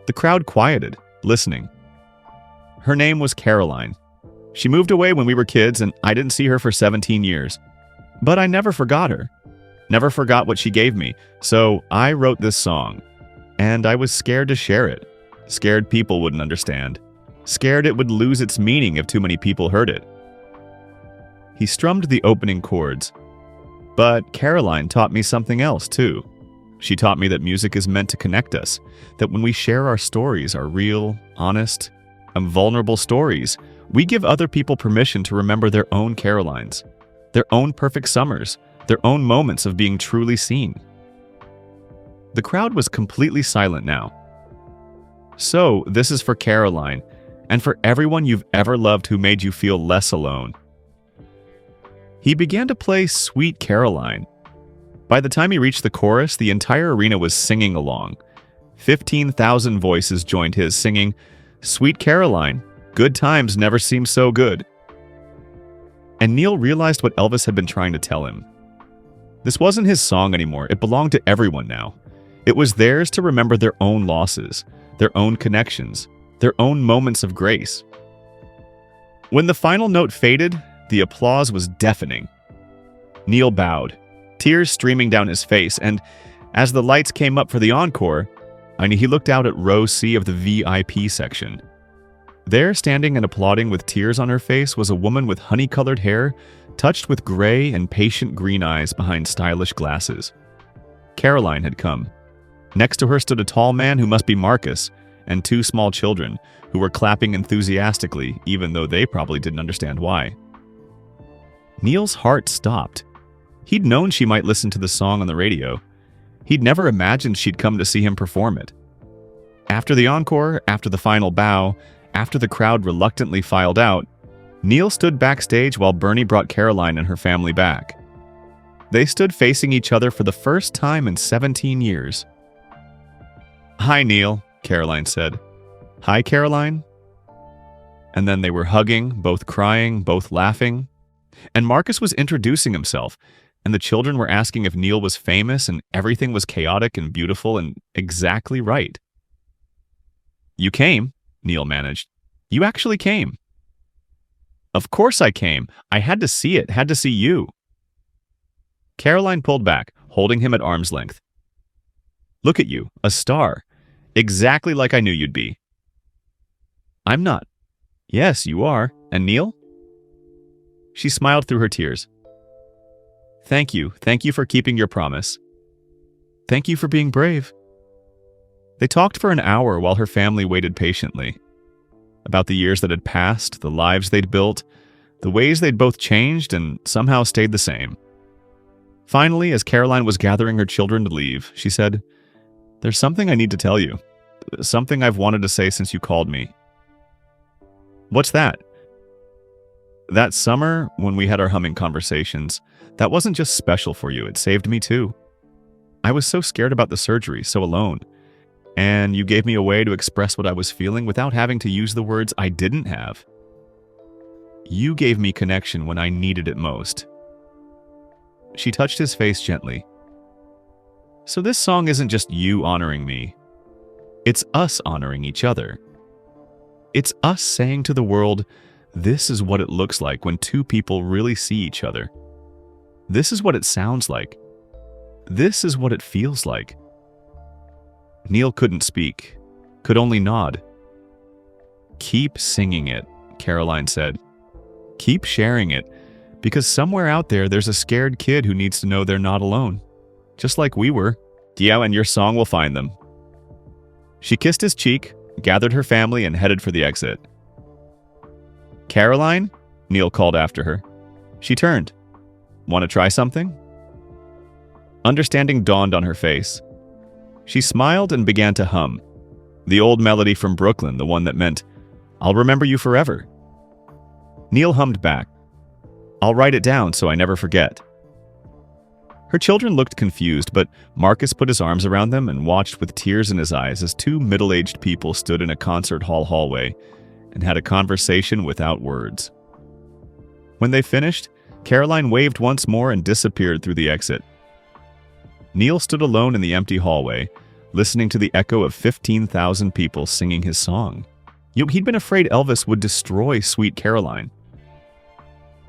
A: The crowd quieted, listening. Her name was Caroline. She moved away when we were kids, and I didn't see her for 17 years. But I never forgot her. Never forgot what she gave me. So I wrote this song. And I was scared to share it. Scared people wouldn't understand. Scared it would lose its meaning if too many people heard it. He strummed the opening chords. But Caroline taught me something else, too. She taught me that music is meant to connect us, that when we share our stories, our real, honest, and vulnerable stories, we give other people permission to remember their own Carolines, their own perfect summers, their own moments of being truly seen. The crowd was completely silent now. So, this is for Caroline, and for everyone you've ever loved who made you feel less alone. He began to play Sweet Caroline. By the time he reached the chorus, the entire arena was singing along. 15,000 voices joined his, singing, "Sweet Caroline, Good times never seem so good. And Neil realized what Elvis had been trying to tell him. This wasn't his song anymore. It belonged to everyone now. It was theirs to remember their own losses, their own connections, their own moments of grace. When the final note faded, the applause was deafening. Neil bowed, tears streaming down his face, and as the lights came up for the encore, he looked out at row C of the VIP section. There, standing and applauding with tears on her face, was a woman with honey-colored hair, touched with gray and patient green eyes behind stylish glasses. Caroline had come. Next to her stood a tall man who must be Marcus, and two small children, who were clapping enthusiastically, even though they probably didn't understand why. Neil's heart stopped. He'd known she might listen to the song on the radio. He'd never imagined she'd come to see him perform it. After the encore, after the final bow, after the crowd reluctantly filed out, Neil stood backstage while Bernie brought Caroline and her family back. They stood facing each other for the first time in 17 years. "Hi, Neil," Caroline said. "Hi, Caroline." And then they were hugging, both crying, both laughing. And Marcus was introducing himself, and the children were asking if Neil was famous and everything was chaotic and beautiful and exactly right. "You came," Neil managed. "You actually came." "Of course I came. I had to see it, had to see you." Caroline pulled back, holding him at arm's length. "Look at you, a star. Exactly like I knew you'd be." "I'm not." "Yes, you are. And Neil?" She smiled through her tears. Thank you for keeping your promise. Thank you for being brave." They talked for an hour while her family waited patiently. About the years that had passed, the lives they'd built, the ways they'd both changed and somehow stayed the same. Finally, as Caroline was gathering her children to leave, she said, "There's something I need to tell you. Something I've wanted to say since you called me." "What's that?" "That summer, when we had our humming conversations, that wasn't just special for you, it saved me too. I was so scared about the surgery, so alone. And you gave me a way to express what I was feeling without having to use the words I didn't have. You gave me connection when I needed it most." She touched his face gently. "So this song isn't just you honoring me. It's us honoring each other. It's us saying to the world, this is what it looks like when two people really see each other. This is what it sounds like. This is what it feels like." Neil couldn't speak, could only nod. "Keep singing it," Caroline said. "Keep sharing it, because somewhere out there there's a scared kid who needs to know they're not alone. Just like we were. Yeah, and your song will find them." She kissed his cheek, gathered her family, and headed for the exit. "Caroline?" Neil called after her. She turned. "Want to try something?" Understanding dawned on her face. She smiled and began to hum. The old melody from Brooklyn, the one that meant, "I'll remember you forever." Neil hummed back, "I'll write it down so I never forget." Her children looked confused, but Marcus put his arms around them and watched with tears in his eyes as two middle-aged people stood in a concert hall hallway and had a conversation without words. When they finished, Caroline waved once more and disappeared through the exit. Neil stood alone in the empty hallway, listening to the echo of 15,000 people singing his song. He'd been afraid Elvis would destroy Sweet Caroline.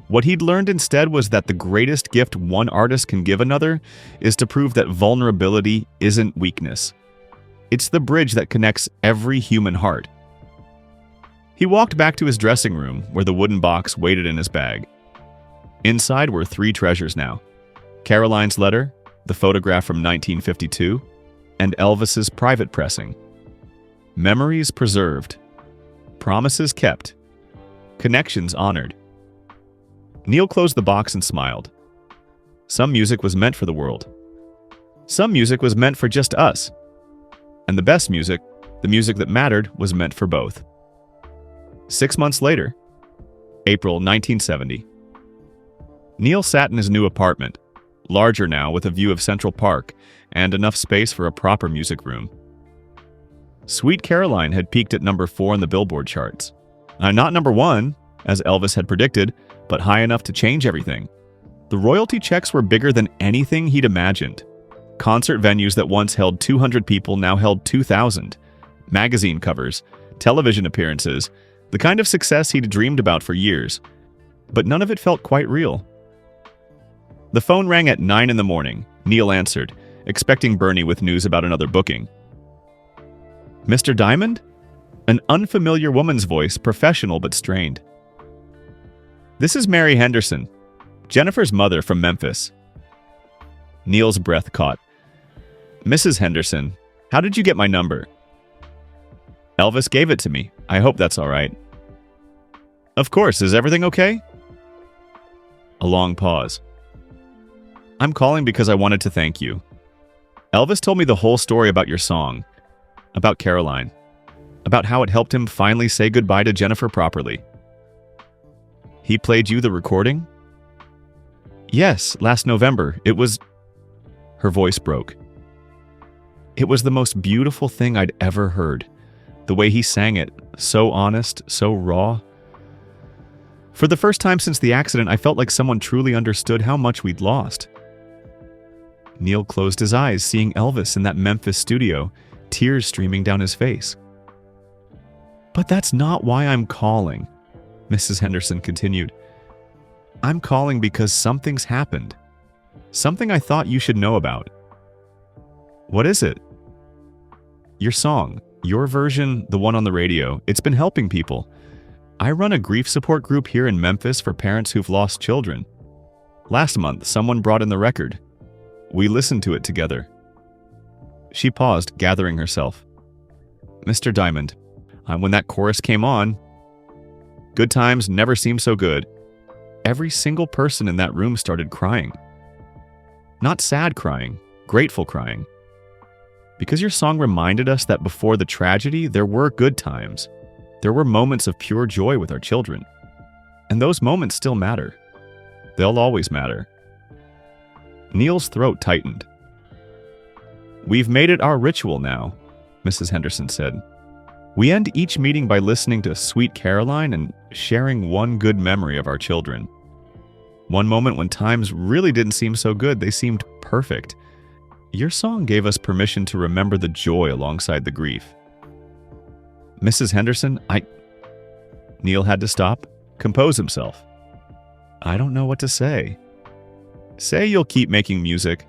A: What he'd learned instead was that the greatest gift one artist can give another is to prove that vulnerability isn't weakness. It's the bridge that connects every human heart. He walked back to his dressing room, where the wooden box waited in his bag. Inside were three treasures now: Caroline's letter, the photograph from 1952, and Elvis's private pressing. Memories preserved. Promises kept. Connections honored. Neil closed the box and smiled. Some music was meant for the world. Some music was meant for just us. And the best music, the music that mattered, was meant for both. 6 months later, April 1970. Neil sat in his new apartment, larger now with a view of Central Park and enough space for a proper music room. Sweet Caroline had peaked at number 4 on the Billboard charts. Not number one, as Elvis had predicted, but high enough to change everything. The royalty checks were bigger than anything he'd imagined. Concert venues that once held 200 people now held 2,000. Magazine covers, television appearances, the kind of success he'd dreamed about for years. But none of it felt quite real. The phone rang at 9 in the morning. Neil answered, expecting Bernie with news about another booking. "Mr. Diamond?" An unfamiliar woman's voice, professional but strained. "This is Mary Henderson, Jennifer's mother from Memphis." Neil's breath caught. "Mrs. Henderson, how did you get my number?" "Elvis gave it to me. I hope that's all right." "Of course. Is everything okay?" A long pause. "I'm calling because I wanted to thank you. Elvis told me the whole story about your song, about Caroline, about how it helped him finally say goodbye to Jennifer properly." "He played you the recording?" "Yes, last November. It was..." Her voice broke. "It was the most beautiful thing I'd ever heard. The way he sang it, so honest, so raw. For the first time since the accident, I felt like someone truly understood how much we'd lost." Neil closed his eyes, seeing Elvis in that Memphis studio, tears streaming down his face. "But that's not why I'm calling," Mrs. Henderson continued. "I'm calling because something's happened. Something I thought you should know about." "What is it?" "Your song, your version, the one on the radio. It's been helping people. I run a grief support group here in Memphis for parents who've lost children. Last month, someone brought in the record. We listened to it together." She paused, gathering herself. "Mr. Diamond, when that chorus came on, good times never seem so good. Every single person in that room started crying. Not sad crying, grateful crying. Because your song reminded us that before the tragedy, there were good times. There were moments of pure joy with our children. And those moments still matter. They'll always matter." Neil's throat tightened. "We've made it our ritual now," Mrs. Henderson said. "We end each meeting by listening to Sweet Caroline and sharing one good memory of our children. One moment when times really didn't seem so good, they seemed perfect. Your song gave us permission to remember the joy alongside the grief." "Mrs. Henderson, Neil had to stop, compose himself. "I don't know what to say. Say you'll keep making music.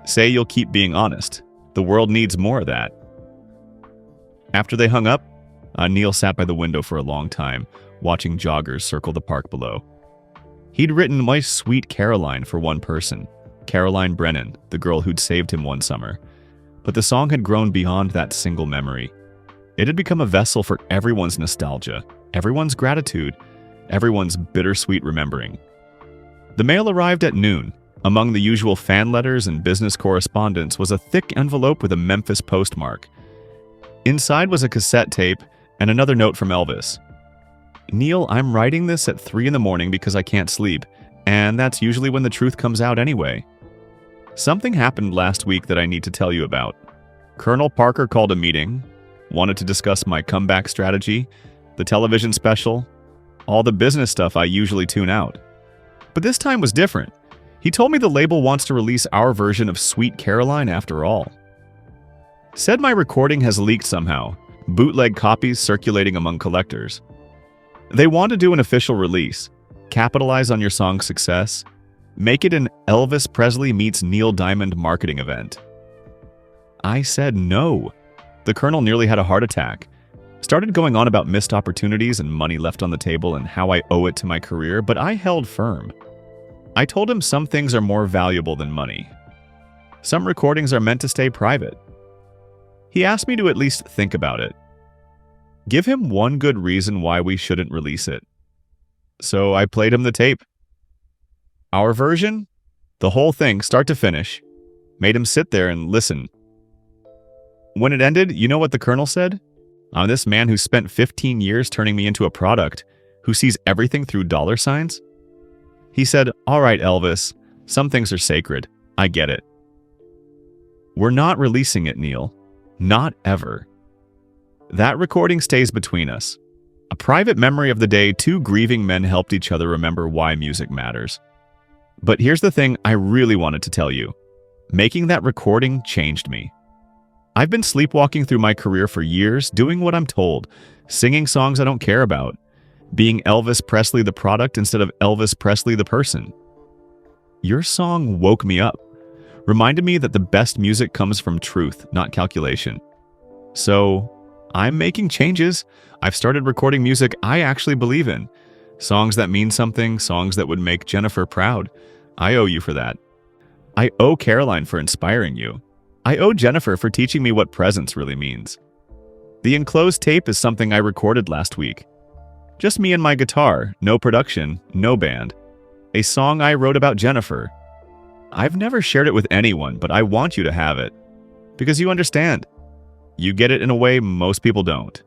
A: Say you'll keep being honest. The world needs more of that." After they hung up, Neil sat by the window for a long time, watching joggers circle the park below. He'd written My Sweet Caroline for one person, Caroline Brennan, the girl who'd saved him one summer. But the song had grown beyond that single memory. It had become a vessel for everyone's nostalgia, everyone's gratitude, everyone's bittersweet remembering. The mail arrived at noon. Among the usual fan letters and business correspondence was a thick envelope with a Memphis postmark. Inside was a cassette tape and another note from Elvis. "Neil, I'm writing this at 3 in the morning because I can't sleep, and that's usually when the truth comes out anyway. Something happened last week that I need to tell you about. Colonel Parker called a meeting, wanted to discuss my comeback strategy, the television special, all the business stuff I usually tune out. But this time was different. He told me the label wants to release our version of Sweet Caroline after all. Said my recording has leaked somehow, bootleg copies circulating among collectors. They want to do an official release, capitalize on your song's success, make it an Elvis Presley meets Neil Diamond marketing event." I said no. The colonel nearly had a heart attack. Started going on about missed opportunities and money left on the table and how I owe it to my career, but I held firm. I told him some things are more valuable than money. Some recordings are meant to stay private. He asked me to at least think about it. Give him one good reason why we shouldn't release it. So I played him the tape. Our version, the whole thing, start to finish, made him sit there and listen. When it ended, you know what the colonel said? I'm this man who spent 15 years turning me into a product, who sees everything through dollar signs. He said, "All right, Elvis, some things are sacred. I get it. We're not releasing it, Neil. Not ever. That recording stays between us. A private memory of the day two grieving men helped each other remember why music matters. But here's the thing I really wanted to tell you. Making that recording changed me. I've been sleepwalking through my career for years, doing what I'm told, singing songs I don't care about, being Elvis Presley the product instead of Elvis Presley the person. Your song woke me up, reminded me that the best music comes from truth, not calculation. So, I'm making changes. I've started recording music I actually believe in. Songs that mean something, songs that would make Jennifer proud. I owe you for that. I owe Caroline for inspiring you. I owe Jennifer for teaching me what presence really means. The enclosed tape is something I recorded last week. Just me and my guitar, no production, no band. A song I wrote about Jennifer. I've never shared it with anyone, but I want you to have it. Because you understand. You get it in a way most people don't.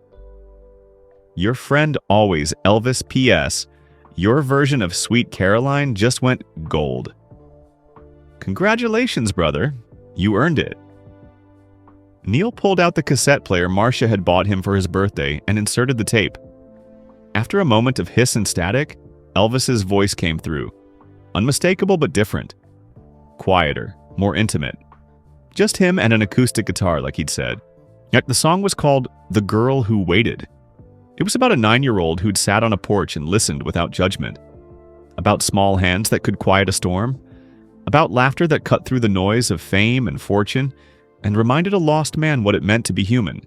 A: Your friend always, Elvis P.S. Your version of Sweet Caroline just went gold. Congratulations, brother. You earned it. Neil pulled out the cassette player Marcia had bought him for his birthday and inserted the tape. After a moment of hiss and static, Elvis's voice came through. Unmistakable but different. Quieter, more intimate. Just him and an acoustic guitar, like he'd said. Yet the song was called The Girl Who Waited. It was about a 9-year-old who'd sat on a porch and listened without judgment. About small hands that could quiet a storm. About laughter that cut through the noise of fame and fortune and reminded a lost man what it meant to be human.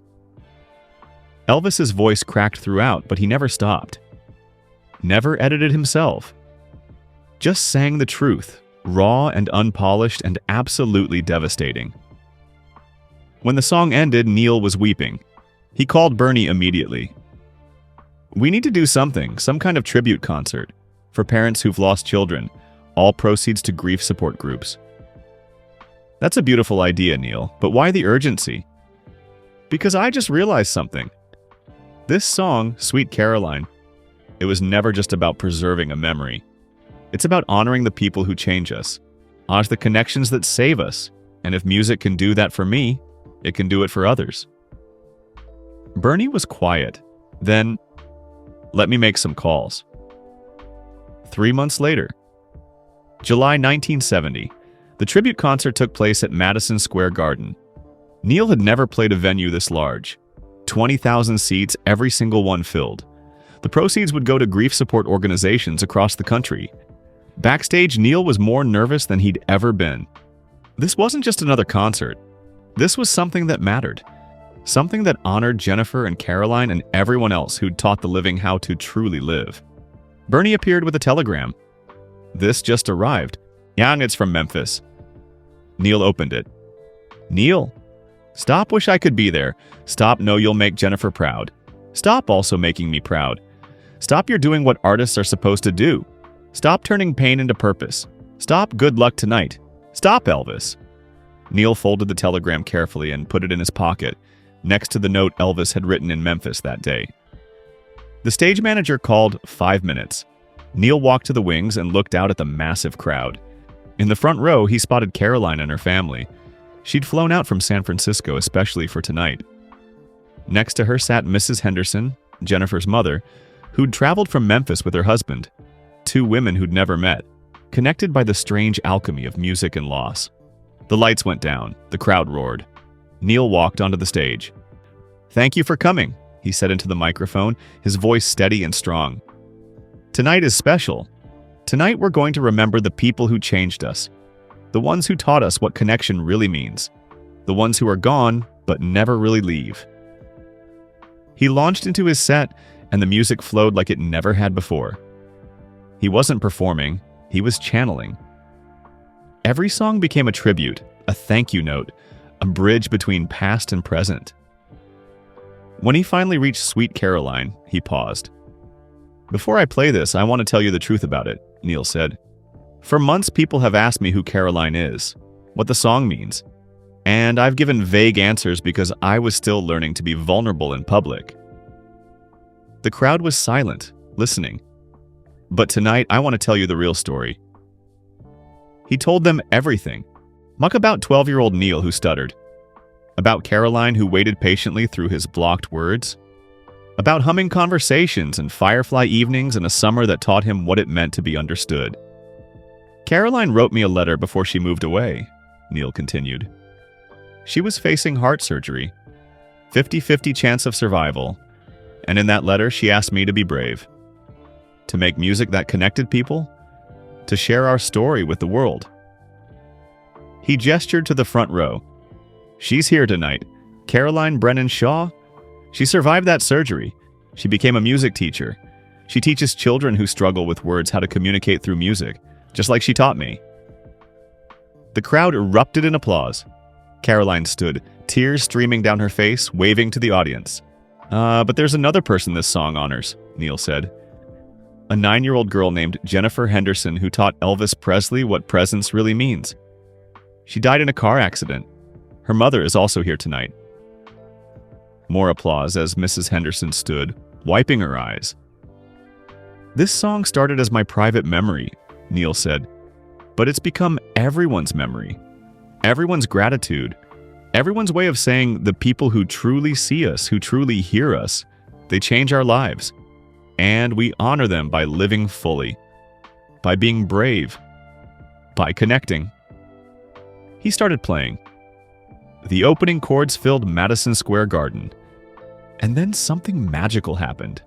A: Elvis's voice cracked throughout, but he never stopped. Never edited himself. Just sang the truth, raw and unpolished and absolutely devastating. When the song ended, Neil was weeping. He called Bernie immediately. We need to do something, some kind of tribute concert, for parents who've lost children, all proceeds to grief support groups. That's a beautiful idea, Neil, but why the urgency? Because I just realized something. This song, Sweet Caroline, it was never just about preserving a memory. It's about honoring the people who change us, honor the connections that save us, and if music can do that for me, it can do it for others. Bernie was quiet. Then, let me make some calls. 3 months later, July 1970, the tribute concert took place at Madison Square Garden. Neil had never played a venue this large. 20,000 seats, every single one filled. The proceeds would go to grief support organizations across the country. Backstage, Neil was more nervous than he'd ever been. This wasn't just another concert. This was something that mattered. Something that honored Jennifer and Caroline and everyone else who'd taught the living how to truly live. Bernie appeared with a telegram. This just arrived. Yang, it's from Memphis. Neil opened it. Neil, stop wish I could be there. Stop know you'll make Jennifer proud. Stop also making me proud. Stop you're doing what artists are supposed to do. Stop turning pain into purpose. Stop good luck tonight. Stop, Elvis. Neil folded the telegram carefully and put it in his pocket, next to the note Elvis had written in Memphis that day. The stage manager called 5 minutes. Neil walked to the wings and looked out at the massive crowd. In the front row, he spotted Caroline and her family. She'd flown out from San Francisco especially for tonight. Next to her sat Mrs. Henderson, Jennifer's mother, who'd traveled from Memphis with her husband. 2 women who'd never met, connected by the strange alchemy of music and loss. The lights went down. The crowd roared. Neil walked onto the stage. Thank you for coming, he said into the microphone, his voice steady and strong. Tonight is special. Tonight we're going to remember the people who changed us. The ones who taught us what connection really means. The ones who are gone, but never really leave. He launched into his set, and the music flowed like it never had before. He wasn't performing, he was channeling. Every song became a tribute, a thank you note, a bridge between past and present. When he finally reached Sweet Caroline, he paused. Before I play this, I want to tell you the truth about it, Neil said. For months, people have asked me who Caroline is, what the song means, and I've given vague answers because I was still learning to be vulnerable in public. The crowd was silent, listening. But tonight, I want to tell you the real story. He told them everything. Muck about 12-year-old Neil who stuttered. About Caroline who waited patiently through his blocked words. about humming conversations and firefly evenings in a summer that taught him what it meant to be understood. Caroline wrote me a letter before she moved away, Neil continued. She was facing heart surgery, 50-50 chance of survival, and in that letter she asked me to be brave, to make music that connected people, to share our story with the world. He gestured to the front row. She's here tonight, Caroline Brennan Shaw. She survived that surgery. She became a music teacher. She teaches children who struggle with words how to communicate through music, just like she taught me. The crowd erupted in applause. Caroline stood, tears streaming down her face, waving to the audience. But there's another person this song honors, Neil said. A 9-year-old girl named Jennifer Henderson who taught Elvis Presley what presence really means. She died in a car accident. Her mother is also here tonight. More applause as Mrs. Henderson stood, wiping her eyes. This song started as my private memory, Neil said, but it's become everyone's memory, everyone's gratitude, everyone's way of saying the people who truly see us, who truly hear us, they change our lives, and we honor them by living fully, by being brave, by connecting. He started playing. The opening chords filled Madison Square Garden, and then something magical happened.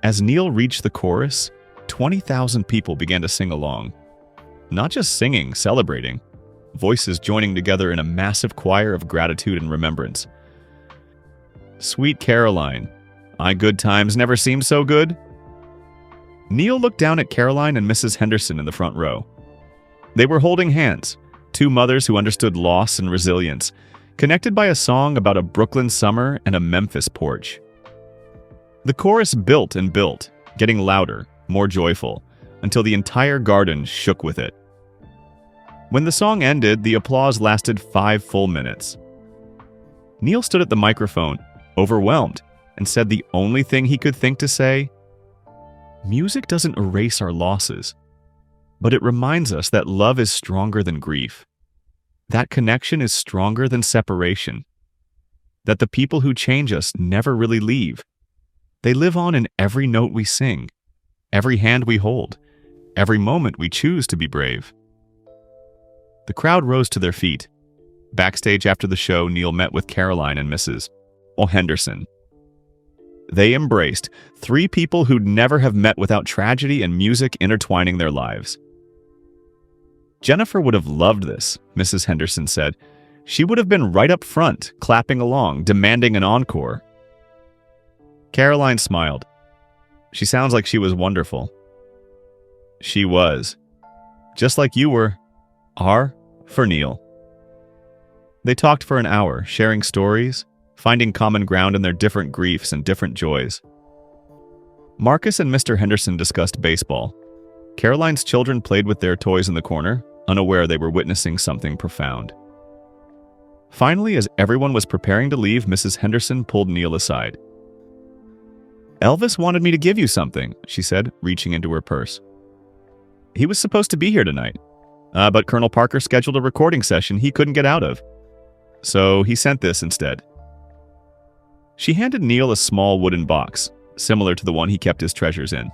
A: As Neil reached the chorus, 20,000 people began to sing along. Not just singing, celebrating, voices joining together in a massive choir of gratitude and remembrance. Sweet Caroline, my good times never seemed so good. Neil looked down at Caroline and Mrs. Henderson in the front row. They were holding hands, two mothers who understood loss and resilience, connected by a song about a Brooklyn summer and a Memphis porch. The chorus built and built, getting louder, more joyful, until the entire garden shook with it. When the song ended, the applause lasted 5 full minutes. Neil stood at the microphone, overwhelmed, and said the only thing he could think to say, "Music doesn't erase our losses, but it reminds us that love is stronger than grief. That connection is stronger than separation. That the people who change us never really leave. They live on in every note we sing, every hand we hold, every moment we choose to be brave." The crowd rose to their feet. Backstage after the show, Neil met with Caroline and Mrs. Henderson. They embraced, 3 people who'd never have met without tragedy and music intertwining their lives. Jennifer would have loved this, Mrs. Henderson said. She would have been right up front, clapping along, demanding an encore. Caroline smiled. She sounds like she was wonderful. She was. Just like you were. R for Neil. They talked for an hour, sharing stories, finding common ground in their different griefs and different joys. Marcus and Mr. Henderson discussed baseball. Caroline's children played with their toys in the corner, unaware they were witnessing something profound. Finally, as everyone was preparing to leave, Mrs. Henderson pulled Neil aside. "Elvis wanted me to give you something," she said, reaching into her purse. "He was supposed to be here tonight, but Colonel Parker scheduled a recording session he couldn't get out of. So he sent this instead." She handed Neil a small wooden box, similar to the one he kept his treasures in.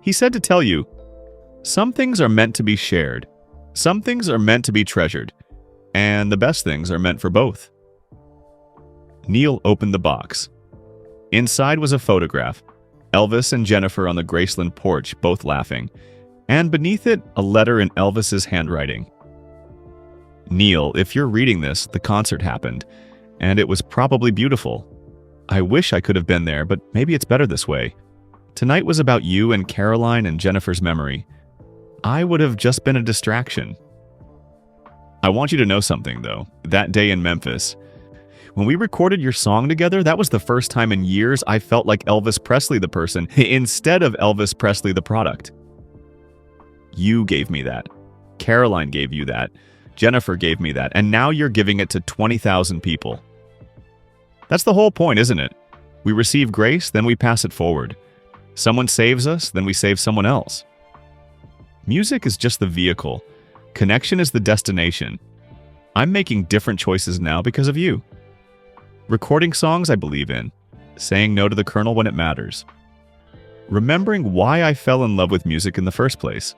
A: "He said to tell you, some things are meant to be shared, some things are meant to be treasured, and the best things are meant for both." Neil opened the box. Inside was a photograph, Elvis and Jennifer on the Graceland porch, both laughing, and beneath it, a letter in Elvis's handwriting. "Neil, if you're reading this, the concert happened, and it was probably beautiful. I wish I could have been there, but maybe it's better this way. Tonight was about you and Caroline and Jennifer's memory. I would have just been a distraction. I want you to know something, though. That day in Memphis, when we recorded your song together, that was the first time in years I felt like Elvis Presley the person instead of Elvis Presley the product. You gave me that. Caroline gave you that. Jennifer gave me that. And now you're giving it to 20,000 people. That's the whole point, isn't it? We receive grace, then we pass it forward. Someone saves us, then we save someone else. Music is just the vehicle. Connection is the destination. I'm making different choices now because of you. Recording songs I believe in. saying no to the Colonel when it matters. Remembering why I fell in love with music in the first place.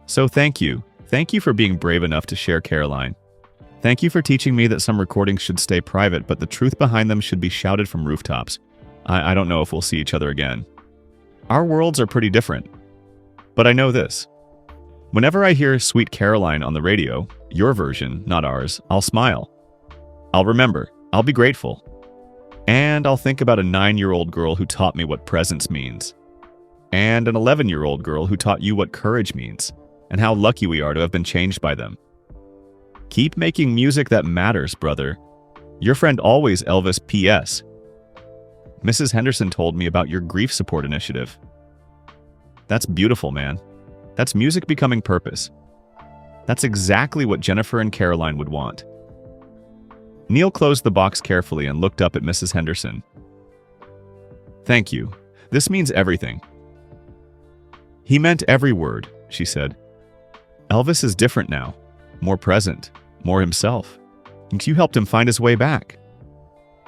A: So thank you. Thank you for being brave enough to share Caroline. Thank you for teaching me that some recordings should stay private, but the truth behind them should be shouted from rooftops. I don't know if we'll see each other again. Our worlds are pretty different. But I know this. Whenever I hear Sweet Caroline on the radio, your version, not ours, I'll smile. I'll remember. I'll be grateful. And I'll think about a 9-year-old girl who taught me what presence means. And an 11-year-old girl who taught you what courage means, and how lucky we are to have been changed by them. Keep making music that matters, brother. Your friend always, Elvis P.S. Mrs. Henderson told me about your grief support initiative. That's beautiful, man. That's music becoming purpose. That's exactly what Jennifer and Caroline would want. Neil closed the box carefully and looked up at Mrs. Henderson. Thank you. This means everything. He meant every word, she said. Elvis is different now, more present, more himself. And you helped him find his way back.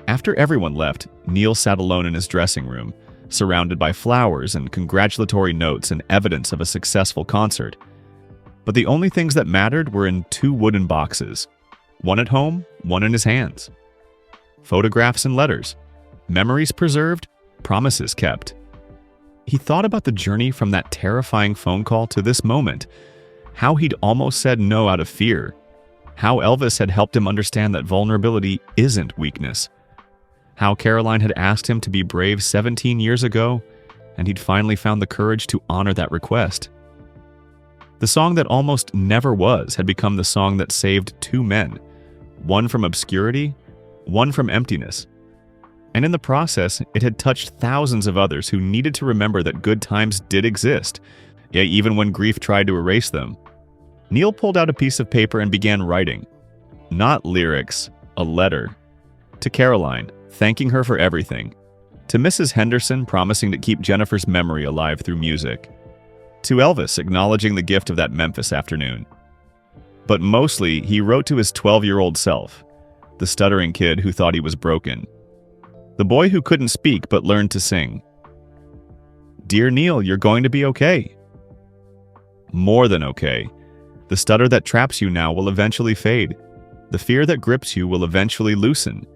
A: After everyone left, Neil sat alone in his dressing room, surrounded by flowers and congratulatory notes and evidence of a successful concert. But the only things that mattered were in 2 wooden boxes, one at home, one in his hands. Photographs and letters, memories preserved, promises kept. He thought about the journey from that terrifying phone call to this moment, how he'd almost said no out of fear, how Elvis had helped him understand that vulnerability isn't weakness, how Caroline had asked him to be brave 17 years ago, and he'd finally found the courage to honor that request. The song that almost never was had become the song that saved 2 men, one from obscurity, one from emptiness. And in the process, it had touched thousands of others who needed to remember that good times did exist, yet even when grief tried to erase them. Neil pulled out a piece of paper and began writing. Not lyrics, a letter. To Caroline, thanking her for everything. To Mrs. Henderson, promising to keep Jennifer's memory alive through music. To Elvis, acknowledging the gift of that Memphis afternoon. But mostly, he wrote to his 12-year-old self, the stuttering kid who thought he was broken. The boy who couldn't speak but learned to sing. Dear Neil, you're going to be okay. More than okay. The stutter that traps you now will eventually fade. The fear that grips you will eventually loosen.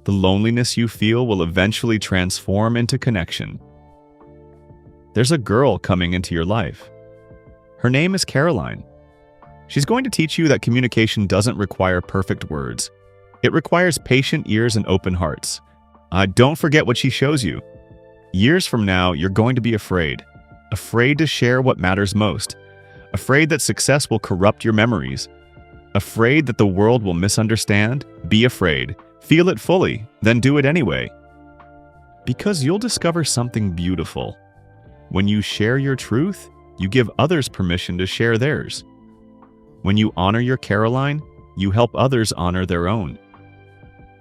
A: The loneliness you feel will eventually transform into connection. There's a girl coming into your life. Her name is Caroline. She's going to teach you that communication doesn't require perfect words. It requires patient ears and open hearts. Don't forget what she shows you. Years from now, you're going to be afraid. Afraid to share what matters most. Afraid that success will corrupt your memories. Afraid that the world will misunderstand. Be afraid. Feel it fully, then do it anyway. Because you'll discover something beautiful. When you share your truth, you give others permission to share theirs. When you honor your Caroline, you help others honor their own.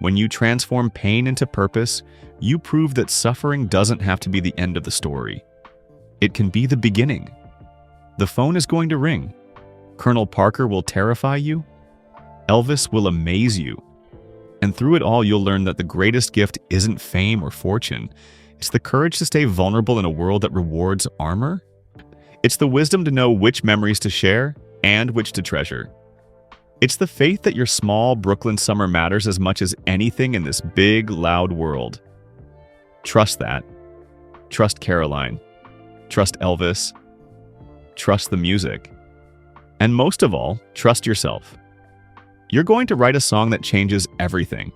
A: When you transform pain into purpose, you prove that suffering doesn't have to be the end of the story. It can be the beginning. The phone is going to ring. Colonel Parker will terrify you. Elvis will amaze you. And through it all, you'll learn that the greatest gift isn't fame or fortune. It's the courage to stay vulnerable in a world that rewards armor. It's the wisdom to know which memories to share and which to treasure. It's the faith that your small Brooklyn summer matters as much as anything in this big, loud world. Trust that. Trust Caroline. Trust Elvis. Trust the music. And most of all, trust yourself. You're going to write a song that changes everything.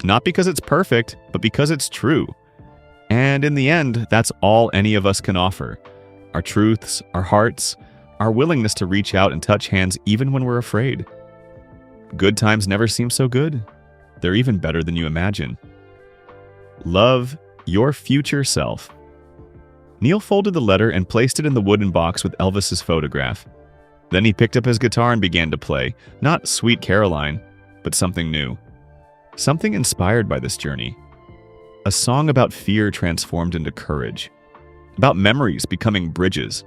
A: Not because it's perfect, but because it's true. And in the end, that's all any of us can offer. Our truths, our hearts, our willingness to reach out and touch hands even when we're afraid. Good times never seem so good. They're even better than you imagine. Love, your future self. Neil folded the letter and placed it in the wooden box with Elvis's photograph. Then he picked up his guitar and began to play, not Sweet Caroline, but something new. Something inspired by this journey. A song about fear transformed into courage. About memories becoming bridges.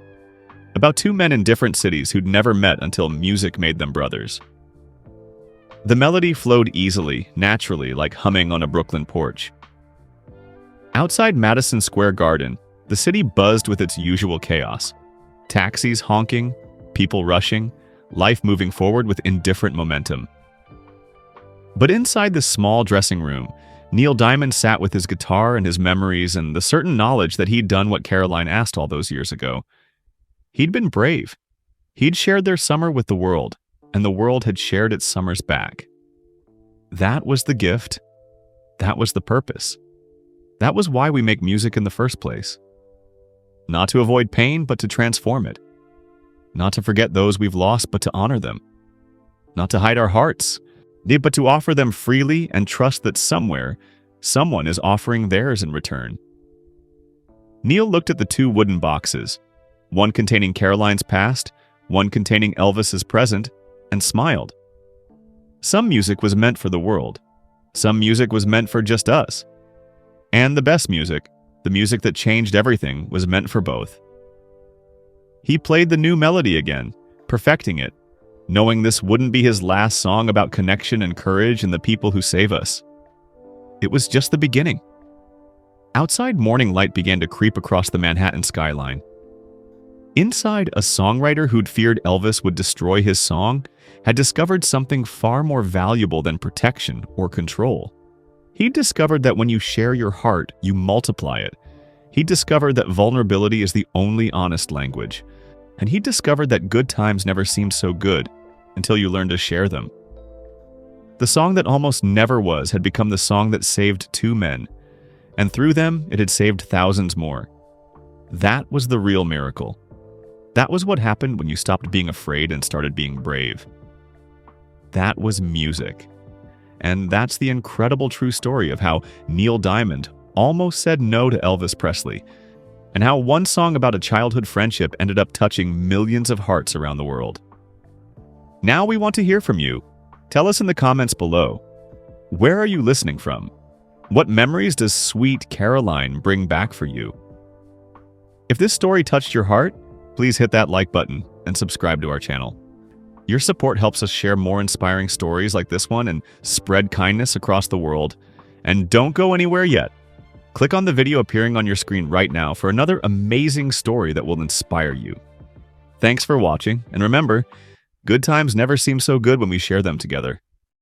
A: About 2 men in different cities who'd never met until music made them brothers. The melody flowed easily, naturally, like humming on a Brooklyn porch. Outside Madison Square Garden, the city buzzed with its usual chaos. Taxis honking, people rushing, life moving forward with indifferent momentum. But inside the small dressing room, Neil Diamond sat with his guitar and his memories and the certain knowledge that he'd done what Caroline asked all those years ago. He'd been brave. He'd shared their summer with the world, and the world had shared its summers back. That was the gift. That was the purpose. That was why we make music in the first place. Not to avoid pain, but to transform it. Not to forget those we've lost, but to honor them. Not to hide our hearts, but to offer them freely and trust that somewhere, someone is offering theirs in return. Neil looked at the two wooden boxes, one containing Caroline's past, one containing Elvis's present, and smiled. Some music was meant for the world. Some music was meant for just us. And the best music, the music that changed everything, was meant for both. He played the new melody again, perfecting it, knowing this wouldn't be his last song about connection and courage and the people who save us. It was just the beginning. Outside, morning light began to creep across the Manhattan skyline. Inside, a songwriter who'd feared Elvis would destroy his song had discovered something far more valuable than protection or control. He'd discovered that when you share your heart, you multiply it. He discovered that vulnerability is the only honest language. And he discovered that good times never seemed so good until you learned to share them. The song that almost never was had become the song that saved two men, and through them, it had saved thousands more. That was the real miracle. That was what happened when you stopped being afraid and started being brave. That was music. And that's the incredible true story of how Neil Diamond almost said no to Elvis Presley, and how one song about a childhood friendship ended up touching millions of hearts around the world. Now we want to hear from you. Tell us in the comments below. Where are you listening from? What memories does sweet Caroline bring back for you? If this story touched your heart, please hit that like button and subscribe to our channel. Your support helps us share more inspiring stories like this one and spread kindness across the world. And don't go anywhere yet. Click on the video appearing on your screen right now for another amazing story that will inspire you. Thanks for watching, and remember, good times never seem so good when we share them together.